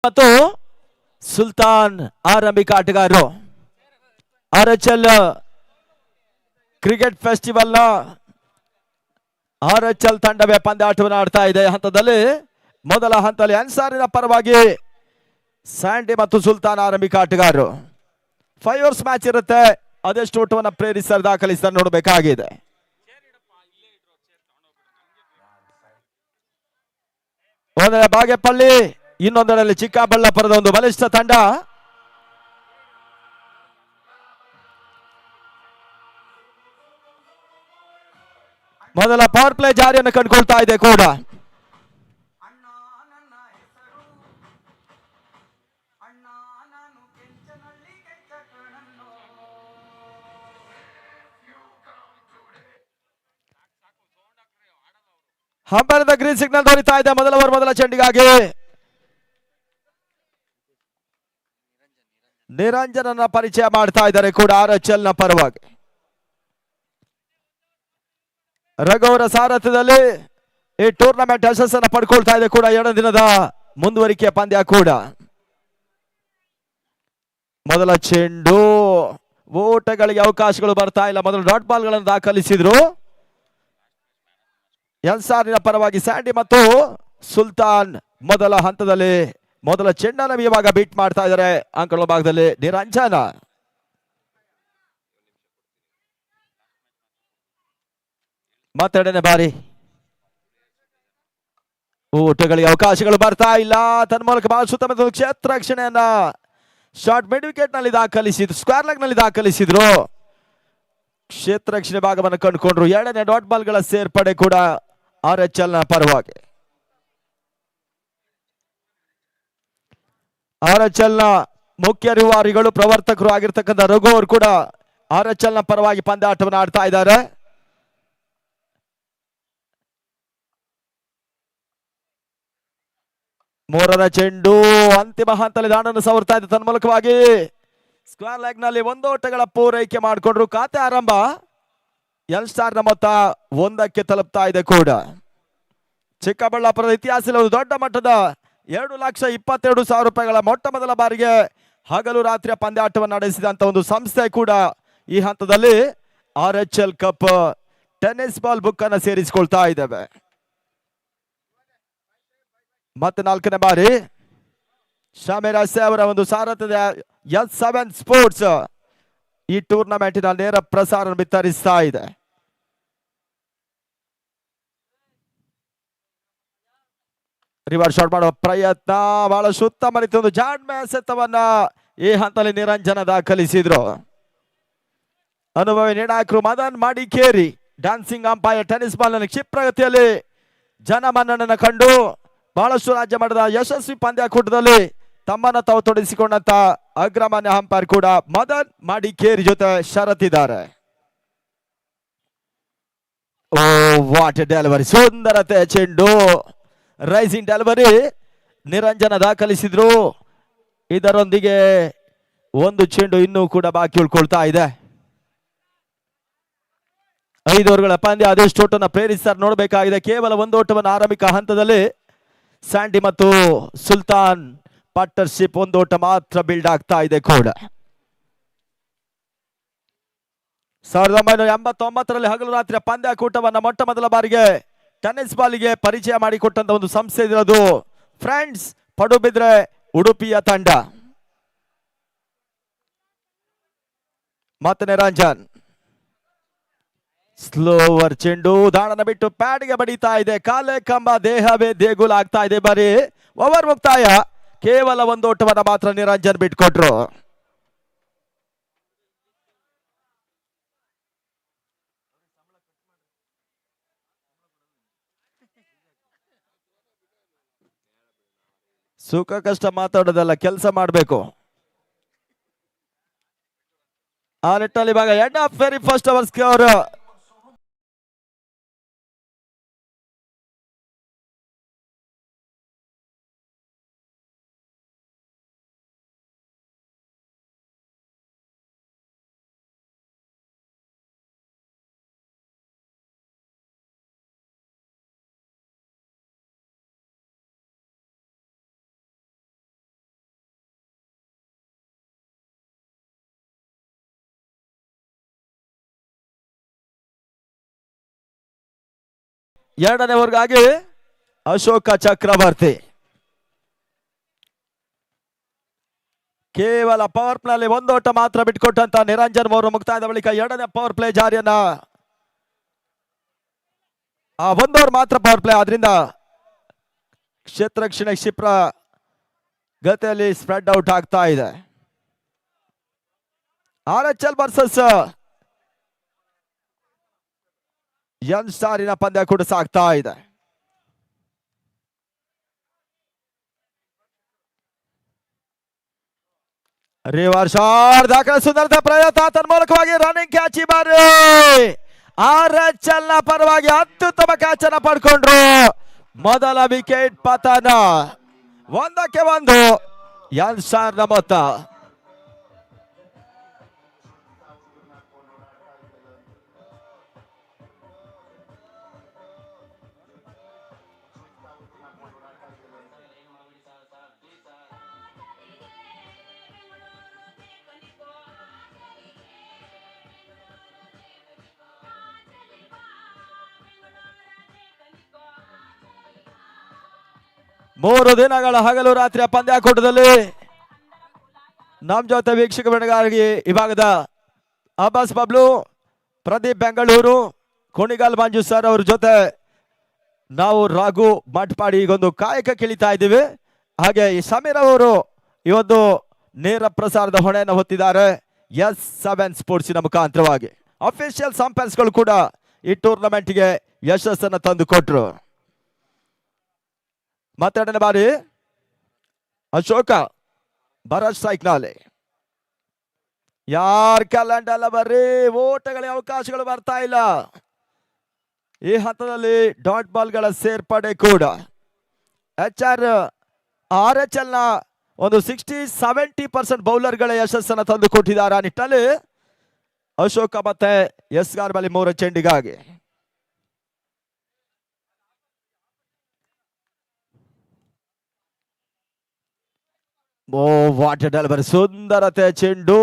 ಮತ್ತು ಸುಲ್ತಾನ್ ಆರಂಭಿಕ ಆಟಗಾರರು. RHL ಕ್ರಿಕೆಟ್ ಫೆಸ್ಟಿವಲ್ ನ RHL ತಂಡವೇ ಪಂದ್ಯಾಟವನ್ನು ಆಡ್ತಾ ಇದೆ. ಹಂತದಲ್ಲಿ ಮೊದಲ ಹಂತದಲ್ಲಿ ಅನ್ಸಾರಿನ ಪರವಾಗಿ ಸ್ಯಾಂಡಿ ಮತ್ತು ಸುಲ್ತಾನ್ ಆರಂಭಿಕ ಆಟಗಾರರು. 5 ಓವರ್ಸ್ ಮ್ಯಾಚ್ ಇರುತ್ತೆ. ಅದೆಷ್ಟು ಓಟವನ್ನು ಪ್ರೇರಿಸಲು ದಾಖಲಿಸಿದ ನೋಡಬೇಕಾಗಿದೆ. ಒಂದನೇ ಬಾಗೇಪಲ್ಲಿ, ಇನ್ನೊಂದರಲ್ಲಿ ಚಿಕ್ಕಬಳ್ಳಾಪುರದ ಒಂದು ಬಲಿಷ್ಠ ತಂಡ. ಮೊದಲ ಪವರ್ ಪ್ಲೇ ಜಾರಿಯನ್ನು ಕಂಡುಕೊಳ್ತಾ ಇದೆ ಕೂಡ. ಹಂಬರದ ಗ್ರೀನ್ ಸಿಗ್ನಲ್ ದೊರೀತಾ ಇದೆ ಮೊದಲ ಓವರ್ ಮೊದಲ ಚೆಂಡಿಗಾಗಿ. ನಿರಂಜನನ ಪರಿಚಯ ಮಾಡ್ತಾ ಇದ್ದಾರೆ ಕೂಡ RHL ನ ಪರವಾಗಿ. ರಘುವರ ಸಾರಥ್ಯದಲ್ಲಿ ಈ ಟೂರ್ನಮೆಂಟ್ ಯಶಸ್ಸನ್ನು ಪಡ್ಕೊಳ್ತಾ ಇದೆ ಕೂಡ. 2 ದಿನದ ಮುಂದುವರಿಕೆಯ ಪಂದ್ಯ ಕೂಡ. ಮೊದಲ ಚೆಂಡು, ಓಟಗಳಿಗೆ ಅವಕಾಶಗಳು ಬರ್ತಾ ಇಲ್ಲ. ಮೊದಲು ಡಾಟ್ ಬಾಲ್ ಗಳನ್ನು ದಾಖಲಿಸಿದ್ರು. ಎನ್ಸಾರಿನ ಪರವಾಗಿ ಸ್ಯಾಂಡಿ ಮತ್ತು ಸುಲ್ತಾನ್ ಮೊದಲ ಹಂತದಲ್ಲಿ ಮೊದಲ ಚೆಂಡನ್ನು ಇವಾಗ ಬೀಟ್ ಮಾಡ್ತಾ ಇದ್ದಾರೆ. ಅಂಕಗಳ ಭಾಗದಲ್ಲಿ ನಿರಂಜನ. ಮತ್ತೆರಡನೇ ಬಾರಿ ಓಟಗಳಿಗೆ ಅವಕಾಶಗಳು ಬರ್ತಾ ಇಲ್ಲ. ತನ್ನ ಮೂಲಕ ಬಹಳ ಸುತ್ತಮುತ್ತ ಕ್ಷೇತ್ರ ರಕ್ಷಣೆಯನ್ನ ಶಾರ್ಟ್ ಮಿಡ್ ವಿಕೆಟ್ ನಲ್ಲಿ ದಾಖಲಿಸಿದ್ರು. ಸ್ಕ್ವೇರ್ ಲೆಗ್ ನಲ್ಲಿ ದಾಖಲಿಸಿದ್ರು. ಕ್ಷೇತ್ರ ರಕ್ಷಣೆ ಭಾಗವನ್ನು ಕಂಡುಕೊಂಡ್ರು. 2ನೇ ಡಾಟ್ ಬಾಲ್ ಗಳ ಸೇರ್ಪಡೆ ಕೂಡ RHL ನ ಪರವಾಗಿ. RHL ನ ಮುಖ್ಯ ರೂವಾರಿಗಳು ಪ್ರವರ್ತಕರು ಆಗಿರ್ತಕ್ಕಂಥ ರಘು ಅವರು ಕೂಡ RHL ನ ಪರವಾಗಿ ಪಂದ್ಯಾಟವನ್ನು ಆಡ್ತಾ ಇದ್ದಾರೆ. ಮೂರರ ಚೆಂಡು ಅಂತಿಮ ಹಂತದಲ್ಲಿ ದಾಂಡನ್ನು ಸವರ್ತಾ ಇದೆ. ತನ್ನ ಮೂಲಕವಾಗಿ ಸ್ಕ್ವೇರ್ ಲೆಗ್ ನಲ್ಲಿ 1 ಓಟಗಳ ಪೂರೈಕೆ ಮಾಡಿಕೊಂಡ್ರು. ಖಾತೆ ಆರಂಭ. ಯಂಗ್ಸ್ಟಾರ್ ನ ಮೊತ್ತ 1ಕ್ಕೆ ತಲುಪ್ತಾ ಇದೆ ಕೂಡ. ಚಿಕ್ಕಬಳ್ಳಾಪುರದ ಇತಿಹಾಸದಲ್ಲಿ ಒಂದು ದೊಡ್ಡ ಮಟ್ಟದ 2,22,000 ರೂಪಾಯಿಗಳ ಮೊಟ್ಟ ಮೊದಲ ಬಾರಿಗೆ ಹಗಲು ರಾತ್ರಿಯ ಪಂದ್ಯಾಟವನ್ನು ನಡೆಸಿದಂತ ಒಂದು ಸಂಸ್ಥೆ ಕೂಡ ಈ ಹಂತದಲ್ಲಿ RHL cup tennis ball book ಅನ್ನು ಸೇರಿಸಿಕೊಳ್ತಾ ಇದ್ದೇವೆ. ಮತ್ತೆ 4ನೇ ಬಾರಿ ಶಾಮೀರ್ ಅಸ್ಸೆ ಅವರ ಒಂದು ಸಾರಥ್ಯದ S7 ಸ್ಪೋರ್ಟ್ಸ್ ಈ ಟೂರ್ನಮೆಂಟಿನ ನೇರ ಪ್ರಸಾರ ಬಿತ್ತರಿಸ್ತಾ ಇದೆ. ರಿವರ್ಸ್ ಶಾಟ್ ಮಾಡುವ ಪ್ರಯತ್ನ ಬಹಳ ಉತ್ತಮ ರೀತಿಯ ಒಂದು ಜಾಡ್ಮೆ ಎಸೆತವನ್ನ ಈ ಹಂತದಲ್ಲಿ ನಿರಂಜನ ದಾಖಲಿಸಿದ್ರು. ಅನುಭವಿ ನಿರ್ಣಾಯಕರು Madan Madikeri dancing umpire tennis ball ನಲ್ಲಿ ಕ್ಷಿಪ್ರಗತಿಯಲ್ಲಿ ಜನಮನ್ನಣನ ಕಂಡು ಬಹಳಷ್ಟು ರಾಜ್ಯ ಮಟ್ಟದ ಯಶಸ್ವಿ ಪಂದ್ಯಾಕೂಟದಲ್ಲಿ ತಮ್ಮನ್ನು ತಾವು ತೊಡಗಿಸಿಕೊಂಡಂತ ಅಗ್ರಮಾನ್ಯ ಅಂಪೈರ್ ಕೂಡ ಮದನ್ ಮಡಿಕೇರಿ ಜೊತೆ ಷರತ್ತಿದ್ದಾರೆ. ಓ ವಾಟ್ ಡೆಲಿವರಿ, ಸುಂದರತೆ ಚೆಂಡು, ರೈಸಿಂಗ್ ಡೆಲಿವರಿ ನಿರಂಜನ ದಾಖಲಿಸಿದ್ರು. ಇದರೊಂದಿಗೆ ಒಂದು ಚೆಂಡು ಇನ್ನೂ ಕೂಡ ಬಾಕಿ ಉಳ್ಕೊಳ್ತಾ ಇದೆ. 5 ಓವರ್ಗಳ ಪಂದ್ಯ ಅದೆಷ್ಟು ಓಟವನ್ನು ಪ್ರೇರಿಸ್ತಾರೆ ನೋಡಬೇಕಾಗಿದೆ. ಕೇವಲ 1 ಓಟವನ್ನು ಆರಂಭಿಕ ಹಂತದಲ್ಲಿ ಸ್ಯಾಂಡಿ ಮತ್ತು ಸುಲ್ತಾನ್ ಪಾರ್ಟ್ನರ್ಶಿಪ್ 1 ಓಟ ಮಾತ್ರ ಬಿಲ್ಡ್ ಆಗ್ತಾ ಇದೆ ಕೂಡ. 1989ರಲ್ಲಿ ಹಗಲು ರಾತ್ರಿಯ ಪಂದ್ಯಾಕೂಟವನ್ನ ಮೊಟ್ಟ ಮೊದಲ ಬಾರಿಗೆ ಟೆನ್ನಿಸ್ ಬಾಲಿಗೆ ಪರಿಚಯ ಮಾಡಿಕೊಟ್ಟಂತ ಒಂದು ಸಂಸ್ಥೆ ಇರೋದು ಫ್ರೆಂಡ್ಸ್ ಪಡುಬಿದ್ರೆ ಉಡುಪಿಯ ತಂಡ. ಮತ್ತೆ ನಿರಂಜನ್ ಸ್ಲೋವರ್ ಚೆಂಡು ದಾಳನ ಬಿಟ್ಟು ಪ್ಯಾಡ್ಗೆ ಬಡಿತಾ ಇದೆ. ಕಾಲೆ ಕಂಬ, ದೇಹವೇ ದೇಗುಲ ಆಗ್ತಾ ಇದೆ. ಬರೀ ಓವರ್ ಮುಕ್ತಾಯ. ಕೇವಲ 1 ಓಟವನ್ನ ಮಾತ್ರ ನಿರಂಜನ್ ಬಿಟ್ಕೊಟ್ರು. ಸುಖ ಕಷ್ಟ ಮಾತಾಡೋದಲ್ಲ, ಕೆಲಸ ಮಾಡಬೇಕು. ಆ ನಿಟ್ಟಿನಲ್ಲಿ ಇವಾಗ end of very first over score ಎರಡನೇ ಓವರ್ಗಾಗಿ ಅಶೋಕ ಚಕ್ರವರ್ತಿ. ಕೇವಲ ಪವರ್ ಪ್ಲೇ ಅಲ್ಲಿ ಒಂದು ಓಟ ಮಾತ್ರ ಬಿಟ್ಕೊಟ್ಟಂತ ನಿರಂಜನ್ ಅವರು ಮುಕ್ತಾಯದ ಬಳಿಕ ಎರಡನೇ ಪವರ್ ಪ್ಲೇ ಜಾರಿಯನ್ನ ಒಂದು ಓವರ್ ಮಾತ್ರ ಪವರ್ ಪ್ಲೇ ಆದ್ರಿಂದ ಕ್ಷೇತ್ರ ಕ್ಷಿಪ್ರ ಗತಿಯಲ್ಲಿ ಸ್ಪ್ರೆಡ್ ಔಟ್ ಆಗ್ತಾ ಇದೆ. RHL ವರ್ಸಸ್ ಯನ್ ಸ್ಟಾರಿನ ಪಂದ್ಯ ಕೂಡ ಸಾಗ್ತಾ ಇದೆ. ರಿವರ್ಸ್ ಶಾಟ್ ದಾಖಲೆ ಸುಂದರತೆ ಪ್ರಯತ್ನ ತನ್ಮೂಲಕವಾಗಿ ರನ್ನಿಂಗ್ ಕ್ಯಾಚ್ ಈ ಬಾರಿ RHL ನ ಪರವಾಗಿ ಅತ್ಯುತ್ತಮ ಕ್ಯಾಚ್ ಅನ್ನ ಪಡ್ಕೊಂಡ್ರು. ಮೊದಲ ವಿಕೆಟ್ ಪತನ 1-1 ಯನ್ ಸ್ಟಾರ್ ನ ಮೊತ್ತ. ಮೂರು ದಿನಗಳ ಹಗಲು ರಾತ್ರಿಯ ಪಂದ್ಯಾಕೂಟದಲ್ಲಿ ನಮ್ಮ ಜೊತೆ ವೀಕ್ಷಕ ಬೆಳೆಗಾರರಿಗೆ ಈ ಭಾಗದ ಅಬ್ಬಾಸ್ ಬಬ್ಲು, ಪ್ರದೀಪ್ ಬೆಂಗಳೂರು, ಕುಣಿಗಲ್ ಮಂಜು ಸರ್ ಅವ್ರ ಜೊತೆ ನಾವು ರಾಘು ಮಟ್ಪಾಡಿ ಈಗೊಂದು ಕಾಯಕ ಕಿಳಿತಾ ಇದ್ದೀವಿ. ಹಾಗೆ ಈ ಸಮೀರ್ ಅವರು ಈ ಒಂದು ನೇರ ಪ್ರಸಾರದ ಹೊಣೆಯನ್ನು ಹೊತ್ತಿದ್ದಾರೆ S7 ಸ್ಪೋರ್ಟ್ಸಿನ ಮುಖಾಂತರವಾಗಿ. ಅಫಿಷಿಯಲ್ ಸಂಪರ್ಸ್ಗಳು ಕೂಡ ಈ ಟೂರ್ನಮೆಂಟ್ಗೆ ಯಶಸ್ಸನ್ನು ತಂದು ಕೊಟ್ರು. ಮತ್ತೆರಡನೇ ಬಾರಿ ಅಶೋಕ ಭರತ್ ಸ್ಟ್ರೈಕ್ ನಲ್ಲಿ ಯಾರ ಕ್ಯಾಲೆಂಡರ್ ಬರ್ರಿ ಓಟಗಳಿಗೆ ಅವಕಾಶಗಳು ಬರ್ತಾ ಇಲ್ಲ. ಈ ಹಂತದಲ್ಲಿ ಡಾಟ್ ಬಾಲ್ಗಳ ಸೇರ್ಪಡೆ ಕೂಡ RHL ನ ಒಂದು 60-70% ಬೌಲರ್ಗಳ ಯಶಸ್ಸನ್ನು ತಂದು ಕೊಟ್ಟಿದ್ದಾರೆ. ಆ ನಿಟ್ಟಿನಲ್ಲಿ ಅಶೋಕ ಮತ್ತೆ ಎಸ್ಗಾರ್ ಬಳಿ 3 ಚೆಂಡಿಗಾಗಿ ವಾಟರ್ ಡೆಲಿವರಿ ಸುಂದರತೆ ಚೆಂಡು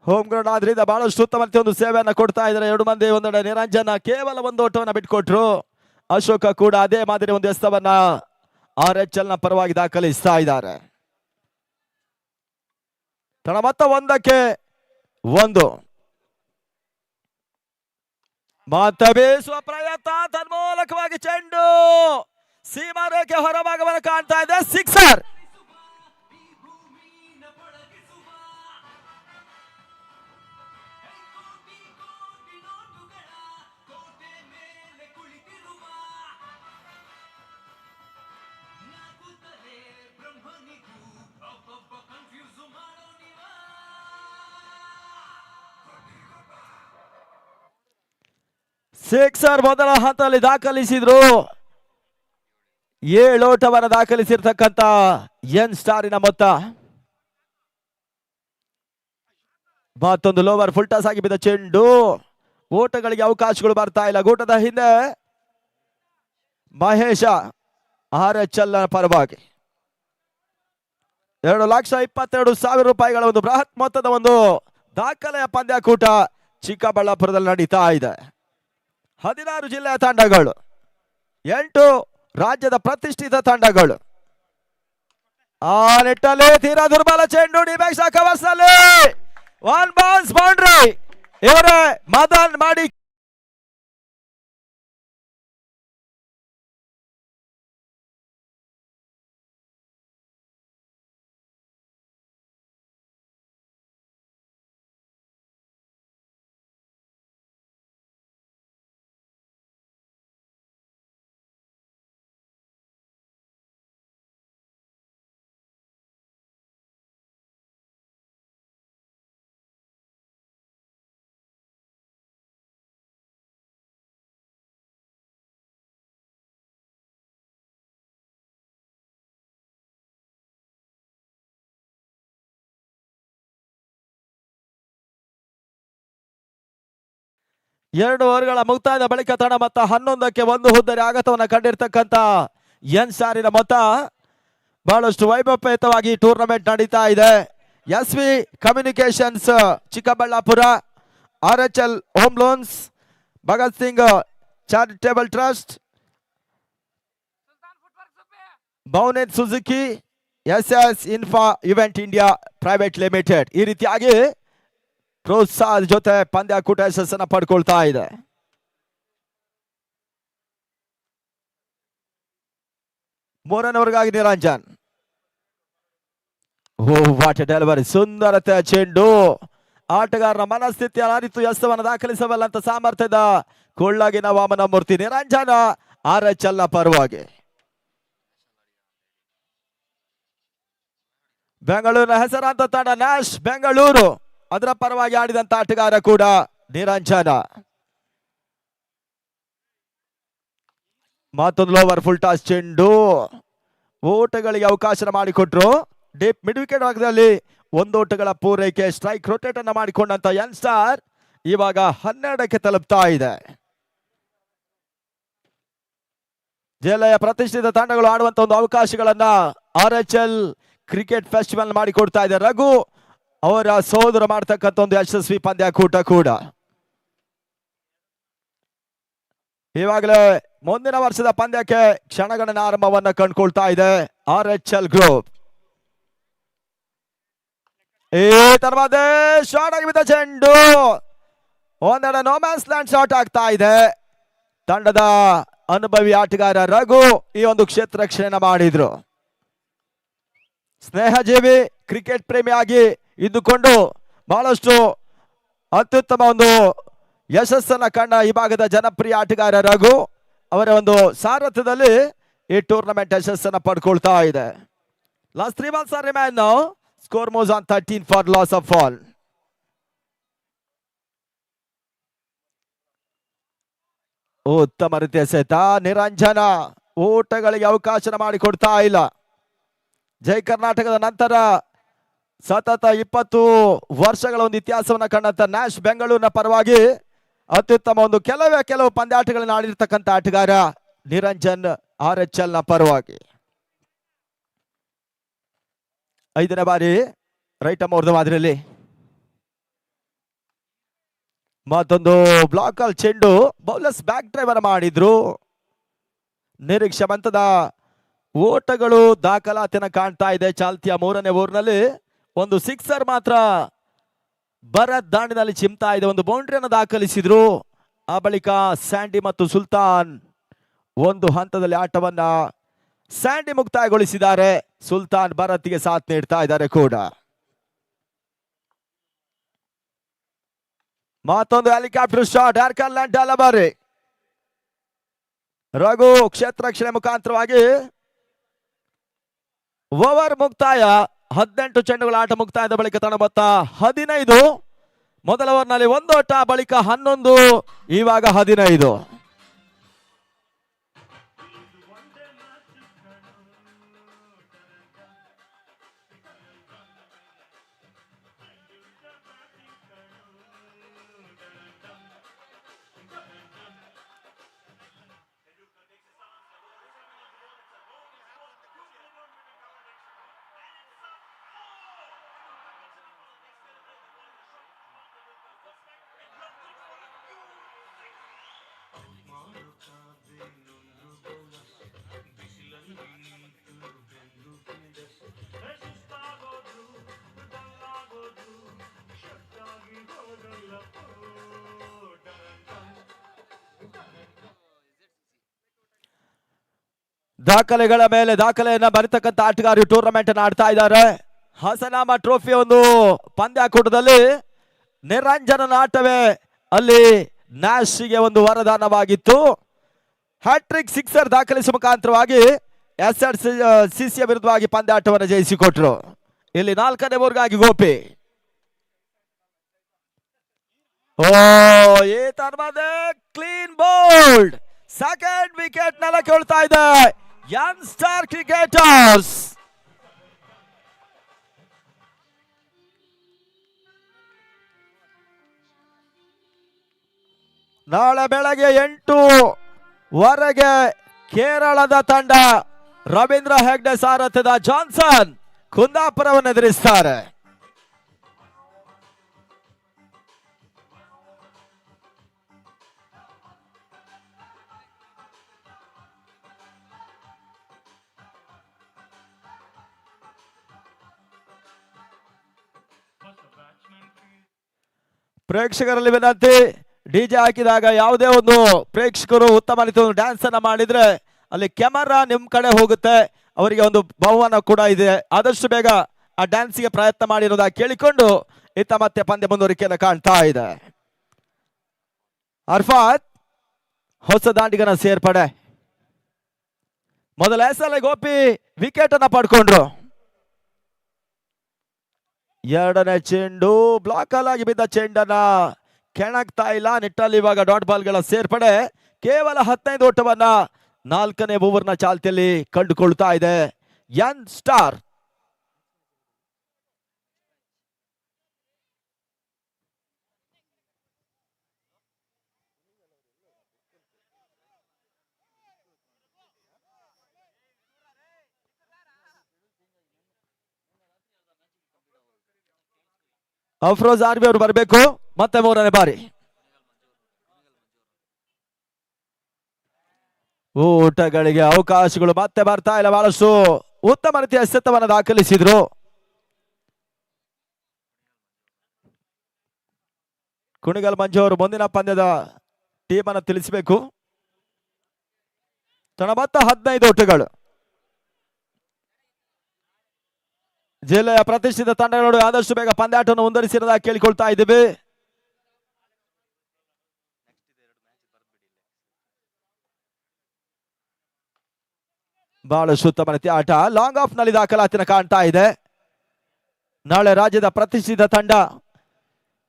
ಹೋಮ್ ಗ್ರೌಂಡ್ ಆದ್ರಿಂದ ಬಹಳಷ್ಟು ಉತ್ತಮ ಒಂದು ಸೇವೆಯನ್ನ ಕೊಡ್ತಾ ಇದ್ದಾರೆ. 2 ಮಂದಿ ಒಂದೆಡೆ ನಿರಂಜನ ಕೇವಲ ಒಂದು ಓಟವನ್ನ ಬಿಟ್ಕೊಟ್ರು. ಅಶೋಕ ಕೂಡ ಅದೇ ಮಾದರಿ ಒಂದು ಎಸೆತವನ್ನ RHL ನ ಪರವಾಗಿ ದಾಖಲಿಸ್ತಾ ಇದ್ದಾರೆ. ಮತ್ತೆ 1-1 ಮತ್ತೆ ಬೀಸುವ ಪ್ರಯತ್ನ ತನ್ಮೂಲಕವಾಗಿ ಚೆಂಡು ಸೀಮಾ ರೇಖೆ ಹೊರಭಾಗವನ್ನು ಕಾಣ್ತಾ ಇದೆ. ಸಿಕ್ಸರ್. ಸಿಕ್ಸರ್ ಮೊದಲ ಹಂತದಲ್ಲಿ ದಾಖಲಿಸಿದ್ರು. 7 ಓಟವನ್ನು ದಾಖಲಿಸಿರ್ತಕ್ಕಂಥ ಯನ್ ಸ್ಟಾರಿನ ಮೊತ್ತ. ಮತ್ತೊಂದು ಲೋವರ್ ಫುಲ್ ಟಾಸ್ ಆಗಿ ಬಿದ್ದ ಚೆಂಡು ಓಟಗಳಿಗೆ ಅವಕಾಶಗಳು ಬರ್ತಾ ಇಲ್ಲ. ಗೂಟದ ಹಿಂದೆ ಮಹೇಶ RHL ಪರವಾಗಿ 2,22,000 ರೂಪಾಯಿಗಳ ಒಂದು ಬೃಹತ್ ಮೊತ್ತದ ಒಂದು ದಾಖಲೆಯ ಪಂದ್ಯಾಕೂಟ ಚಿಕ್ಕಬಳ್ಳಾಪುರದಲ್ಲಿ ನಡೀತಾ ಇದೆ. 16 ಜಿಲ್ಲೆಯ ತಂಡಗಳು, 8 ರಾಜ್ಯದ ಪ್ರತಿಷ್ಠಿತ ತಂಡಗಳು. ಆ ನಿಟ್ಟಲ್ಲಿ ತೀರಾ ದುರ್ಬಲ ಚೆಂಡು ಡಿಬ್ಯಾಕ್ಸ್ ಕವರ್ಸ್ ನಲ್ಲಿ 1 ಬೌನ್ಸ್ ಬೌಂಡ್ರಿ. ಇವರೇ ಮದನ್ ಮಾಡಿ ಎರಡು ಓವರ್ಗಳ ಮುಕ್ತಾಯದ ಬಳಿಕ ತಂಡ ಮತ್ತ 11ಕ್ಕೆ 1 ಹುದ್ದರಿ ಆಘಾತವನ್ನು ಕಂಡಿರ್ತಕ್ಕಂಥ ಯನ್ ಸ್ಟಾರಿನ ಮೊತ್ತ. ಬಹಳಷ್ಟು ವೈಭವಪೇತವಾಗಿ ಟೂರ್ನಮೆಂಟ್ ನಡೀತಾ ಇದೆ. SV communications Chikkaballapura, RHL home loans Bhagat Singh charitable trust, ಭವನೇತ್ Suzuki, S infra event India private limited ಈ ರೀತಿಯಾಗಿ ಪ್ರೋತ್ಸಾಹದ ಜೊತೆ ಪಂದ್ಯಾಕೂಟ ಯಶಸ್ಸನ್ನ ಪಡ್ಕೊಳ್ತಾ ಇದೆ. ಮೂರನೇವರೆಗಾಗಿ ನಿರಂಜನ್. ಓ ವಾಟ್ ಡೆಲಿವರಿ, ಸುಂದರತೆ ಚೆಂಡು. ಆಟಗಾರನ ಮನಸ್ಥಿತಿಯನ್ನು ಅರಿತು ಎಸವನ್ನು ದಾಖಲಿಸಬಲ್ಲಂತ ಸಾಮರ್ಥ್ಯದ ಕೊಳ್ಳಗಿನ ವಾಮನ ಮೂರ್ತಿ ನಿರಂಜನ RHL ಪರವಾಗಿ. ಬೆಂಗಳೂರಿನ ಹೆಸರಾಂತ ತಂಡ ನ್ಯಾಶ್ ಬೆಂಗಳೂರು, ಅದರ ಪರವಾಗಿ ಆಡಿದಂತ ಆಟಗಾರ ಕೂಡ ನಿರಂಜನ. ಮತ್ತೊಂದು ಲೋವರ್ ಫುಲ್ ಟಾಸ್ ಚೆಂಡು, ಓಟಗಳಿಗೆ ಅವಕಾಶ ಮಾಡಿಕೊಟ್ರು. ಡೀಪ್ ಮಿಡ್ ವಿಕೆಟ್ ಭಾಗದಲ್ಲಿ ಒಂದು ಓಟಗಳ ಪೂರೈಕೆ, ಸ್ಟ್ರೈಕ್ ರೊಟೇಟ್ ಅನ್ನ ಮಾಡಿಕೊಂಡಂತ ಯಂಗ್ಸ್ಟಾರ್ ಇವಾಗ 12ಕ್ಕೆ ತಲುಪ್ತಾ ಇದೆ. ಜಿಲ್ಲೆಯ ಪ್ರತಿಷ್ಠಿತ ತಂಡಗಳು ಆಡುವಂತ ಒಂದು ಅವಕಾಶಗಳನ್ನ RHL ಕ್ರಿಕೆಟ್ ಫೆಸ್ಟಿವಲ್ ಮಾಡಿಕೊಡ್ತಾ ಇದೆ. ರಘು ಅವರ ಸಹೋದರ ಮಾಡ್ತಕ್ಕಂಥ ಒಂದು ಯಶಸ್ವಿ ಪಂದ್ಯಾಕೂಟ ಕೂಡ. ಇವಾಗಲೇ ಮುಂದಿನ ವರ್ಷದ ಪಂದ್ಯಕ್ಕೆ ಕ್ಷಣಗಣನ ಆರಂಭವನ್ನ ಕಂಡುಕೊಳ್ತಾ ಇದೆ RHL ಗ್ರೂಪ್. ಈ ತರವಾದ ಶಾರ್ಟ್ ಆಗಿ ಬಿದ್ದ ಚೆಂಡು, ಒಂದೆರಡು ನೋಮ್ಯಾನ್ಸ್ ಲ್ಯಾಂಡ್ ಶಾಟ್ ಆಗ್ತಾ ಇದೆ. ತಂಡದ ಅನುಭವಿ ಆಟಗಾರ ರಘು ಈ ಒಂದು ಕ್ಷೇತ್ರ ರಕ್ಷಣೆ ಮಾಡಿದ್ರು. ಸ್ನೇಹಜೀವಿ, ಕ್ರಿಕೆಟ್ ಪ್ರೇಮಿಯಾಗಿ ಇದ್ದುಕೊಂಡು ಬಹಳಷ್ಟು ಅತ್ಯುತ್ತಮ ಒಂದು ಯಶಸ್ಸನ್ನ ಕಂಡ ಈ ಭಾಗದ ಜನಪ್ರಿಯ ಆಟಗಾರ ರಘು ಅವರ ಒಂದು ಸಾರಥ್ಯದಲ್ಲಿ ಈ ಟೂರ್ನಮೆಂಟ್ ಯಶಸ್ಸನ್ನ ಪಡ್ಕೊಳ್ತಾ ಇದೆ. Last 3 balls are remain now. Score moves on 13 for loss of all. ಉತ್ತಮ ರೀತಿಯ ಸೆತ. ನಿರಂಜನ ಓಟಗಳಿಗೆ ಅವಕಾಶ ಮಾಡಿಕೊಡ್ತಾ ಇಲ್ಲ. ಜೈ ಕರ್ನಾಟಕದ ನಂತರ ಸತತ 20 ವರ್ಷಗಳ ಒಂದು ಇತಿಹಾಸವನ್ನ ಕಂಡಂತ ನ್ಯಾಶ್ ಬೆಂಗಳೂರಿನ ಪರವಾಗಿ ಅತ್ಯುತ್ತಮ ಒಂದು ಕೆಲವು ಪಂದ್ಯಾಟಗಳನ್ನು ಆಡಿರ್ತಕ್ಕಂಥ ಆಟಗಾರ ನಿರಂಜನ್ RHL ಪರವಾಗಿ. 5ನೇ ಬಾರಿ ರೈಟ್ ಅಮೋರ್ದ ಮಾದರಿಯಲ್ಲಿ ಮತ್ತೊಂದು ಬ್ಲಾಕ್ ಅಲ್ಲಿ ಚೆಂಡು, ಬೌಲರ್ಸ್ ಬ್ಯಾಕ್ ಡ್ರೈವರ್ ಮಾಡಿದ್ರು. ನಿರೀಕ್ಷೆ ಮಂತದ ಓಟಗಳು ದಾಖಲಾತಿನ ಕಾಣ್ತಾ ಇದೆ. ಚಾಲ್ತಿಯ 3ನೇ ಓವರ್ನಲ್ಲಿ ಒಂದು ಸಿಕ್ಸರ್ ಮಾತ್ರ ಭರತ್ ದಾಂಡಿನಲ್ಲಿ ಚಿಮ್ತಾ ಇದೆ. ಒಂದು ಬೌಂಡ್ರಿಯನ್ನು ದಾಖಲಿಸಿದ್ರು. ಆ ಬಳಿಕ ಸ್ಯಾಂಡಿ ಮತ್ತು ಸುಲ್ತಾನ್ ಒಂದು ಹಂತದಲ್ಲಿ ಆಟವನ್ನ ಸ್ಯಾಂಡಿ ಮುಕ್ತಾಯಗೊಳಿಸಿದ್ದಾರೆ. ಸುಲ್ತಾನ್ ಭರತ್ಗೆ ಸಾಥ್ ನೀಡ್ತಾ ಇದ್ದಾರೆ ಕೂಡ. ಮತ್ತೊಂದು ಹೆಲಿಕಾಪ್ಟರ್ ಶಾಟ್, ಡೆಲಿವರಿ. ರಘು ಕ್ಷೇತ್ರ ರಕ್ಷಣೆ ಮುಖಾಂತರವಾಗಿ ಓವರ್ ಮುಕ್ತಾಯ. 18 ಚೆಂಡುಗಳ ಆಟ ಮುಕ್ತಾಯದ ಬಳಿಕ ತಂಡ ಮೊತ್ತ 15. ಮೊದಲ ಓವರ್ನಲ್ಲಿ 1 ಓಟ, ಬಳಿಕ 11, ಇವಾಗ 15. ದಾಖಲೆಗಳ ಮೇಲೆ ದಾಖಲೆಯನ್ನ ಬರೀತಕ್ಕಂಥ ಆಟಗಾರರು ಟೂರ್ನಮೆಂಟ್ ಅನ್ನು ಆಡ್ತಾ ಇದ್ದಾರೆ. ಹಸನಾಮ ಟ್ರೋಫಿ ಒಂದು ಪಂದ್ಯಾಕೂಟದಲ್ಲಿ ನಿರಂಜನನ ಆಟವೇ ಅಲ್ಲಿ ನ್ಯಾಶ್ಗೆ ಒಂದು ವರದಾನವಾಗಿತ್ತು. ಹ್ಯಾಟ್ರಿಕ್ ಸಿಕ್ಸರ್ ದಾಖಲಿಸುವ ಮುಖಾಂತರವಾಗಿ SRCC ವಿರುದ್ಧವಾಗಿ ಪಂದ್ಯಾಟವನ್ನು ಜಯಿಸಿಕೊಟ್ರು. ಇಲ್ಲಿ 4ನೇ ಓವರ್ಗಾಗಿ ಗೋಪಿ. ಈ ತರವಾದ ಕ್ಲೀನ್ ಬೋಲ್ಡ್, ಸೆಕೆಂಡ್ ವಿಕೆಟ್ ನೆಲಕ್ಕೆ ಉಳ್ತಾ ಇದೆ ಯಂಗ್ ಸ್ಟಾರ್ ಕ್ರಿಕೆಟರ್ಸ್. ನಾಳೆ ಬೆಳಗ್ಗೆ 8:00 ಕೇರಳದ ತಂಡ ರವೀಂದ್ರ ಹೆಗ್ಡೆ ಸಾರಥ್ಯದ ಜಾನ್ಸನ್ ಕುಂದಾಪುರವನ್ನು ಎದುರಿಸ್ತಾರೆ. ಪ್ರೇಕ್ಷಕರಲ್ಲಿ ವಿನಂತಿ, ಡಿಜೆ ಹಾಕಿದಾಗ ಯಾವುದೇ ಒಂದು ಪ್ರೇಕ್ಷಕರು ಉತ್ತಮ ರೀತಿಯ ಒಂದು ಡ್ಯಾನ್ಸ್ ಅನ್ನ ಮಾಡಿದ್ರೆ ಅಲ್ಲಿ ಕ್ಯಾಮರಾ ನಿಮ್ ಕಡೆ ಹೋಗುತ್ತೆ, ಅವರಿಗೆ ಒಂದು ಬಹುಮಾನ ಕೂಡ ಇದೆ. ಆದಷ್ಟು ಬೇಗ ಆ ಡ್ಯಾನ್ಸ್ಗೆ ಪ್ರಯತ್ನ ಮಾಡಿರೋದಾಗಿ ಕೇಳಿಕೊಂಡು ಇತ್ತ ಮತ್ತೆ ಪಂದ್ಯ ಮುಂದುವರಿಕೆಯನ್ನು ಕಾಣ್ತಾ ಇದೆ. ಅರ್ಫಾತ್ ಹೊಸ ದಾಂಡಿಗನ ಸೇರ್ಪಡೆ. ಮೊದಲ ಎಸೆಯಲ್ಲಿ ಗೋಪಿ ವಿಕೆಟ್ ಅನ್ನ ಪಡ್ಕೊಂಡ್ರು. ಎರಡನೇ ಚೆಂಡು ಬ್ಲಾಕ್ ಆಗಿ ಬಿದ್ದ ಚೆಂಡನ್ನ ಕೆಣಕ್ತಾ ಇಲ್ಲ ನಿಟ್ಟಲ್ಲಿ. ಇವಾಗ ಡಾಟ್ ಬಾಲ್ ಗಳ ಸೇರ್ಪಡೆ. ಕೇವಲ 15 ಓಟವನ್ನ 4ನೇ ಓವರ್ನ ಚಾಲ್ತಿಯಲ್ಲಿ ಕಂಡುಕೊಳ್ತಾ ಇದೆ ಯನ್ ಸ್ಟಾರ್. ಅಫ್ರೋಜ್ ಆರ್ಬಿ ಅವರು ಬರಬೇಕು ಮತ್ತೆ 3ನೇ ಬಾರಿ. ಊಟಗಳಿಗೆ ಅವಕಾಶಗಳು ಮತ್ತೆ ಬರ್ತಾ ಇಲ್ಲ. ಬಹಳಷ್ಟು ಉತ್ತಮ ರೀತಿಯ ಎಸೆತವನ್ನು ದಾಖಲಿಸಿದ್ರು. ಕುಣಿಗಲ್ ಮಂಜು ಅವರು ಮುಂದಿನ ಪಂದ್ಯದ ಟೀಮ್ ಅನ್ನು ತಿಳಿಸಬೇಕು. ಮತ್ತೆ 15 ಓಟಗಳು. ಜಿಲ್ಲೆಯ ಪ್ರತಿಷ್ಠಿತ ತಂಡಗಳು ಆದಷ್ಟು ಬೇಗ ಪಂದ್ಯಾಟವನ್ನು ಮುಂದುವರಿಸಿರೋದಾಗಿ ಕೇಳಿಕೊಳ್ತಾ ಇದ್ದೀವಿ. ಬಹಳಷ್ಟು ಉತ್ತಮ ರೀತಿಯ ಆಟ ಲಾಂಗ್ ಆಫ್ ನಲ್ಲಿ ದಾಖಲಾತಿನ ಕಾಣ್ತಾ ಇದೆ. ನಾಳೆ ರಾಜ್ಯದ ಪ್ರತಿಷ್ಠಿತ ತಂಡ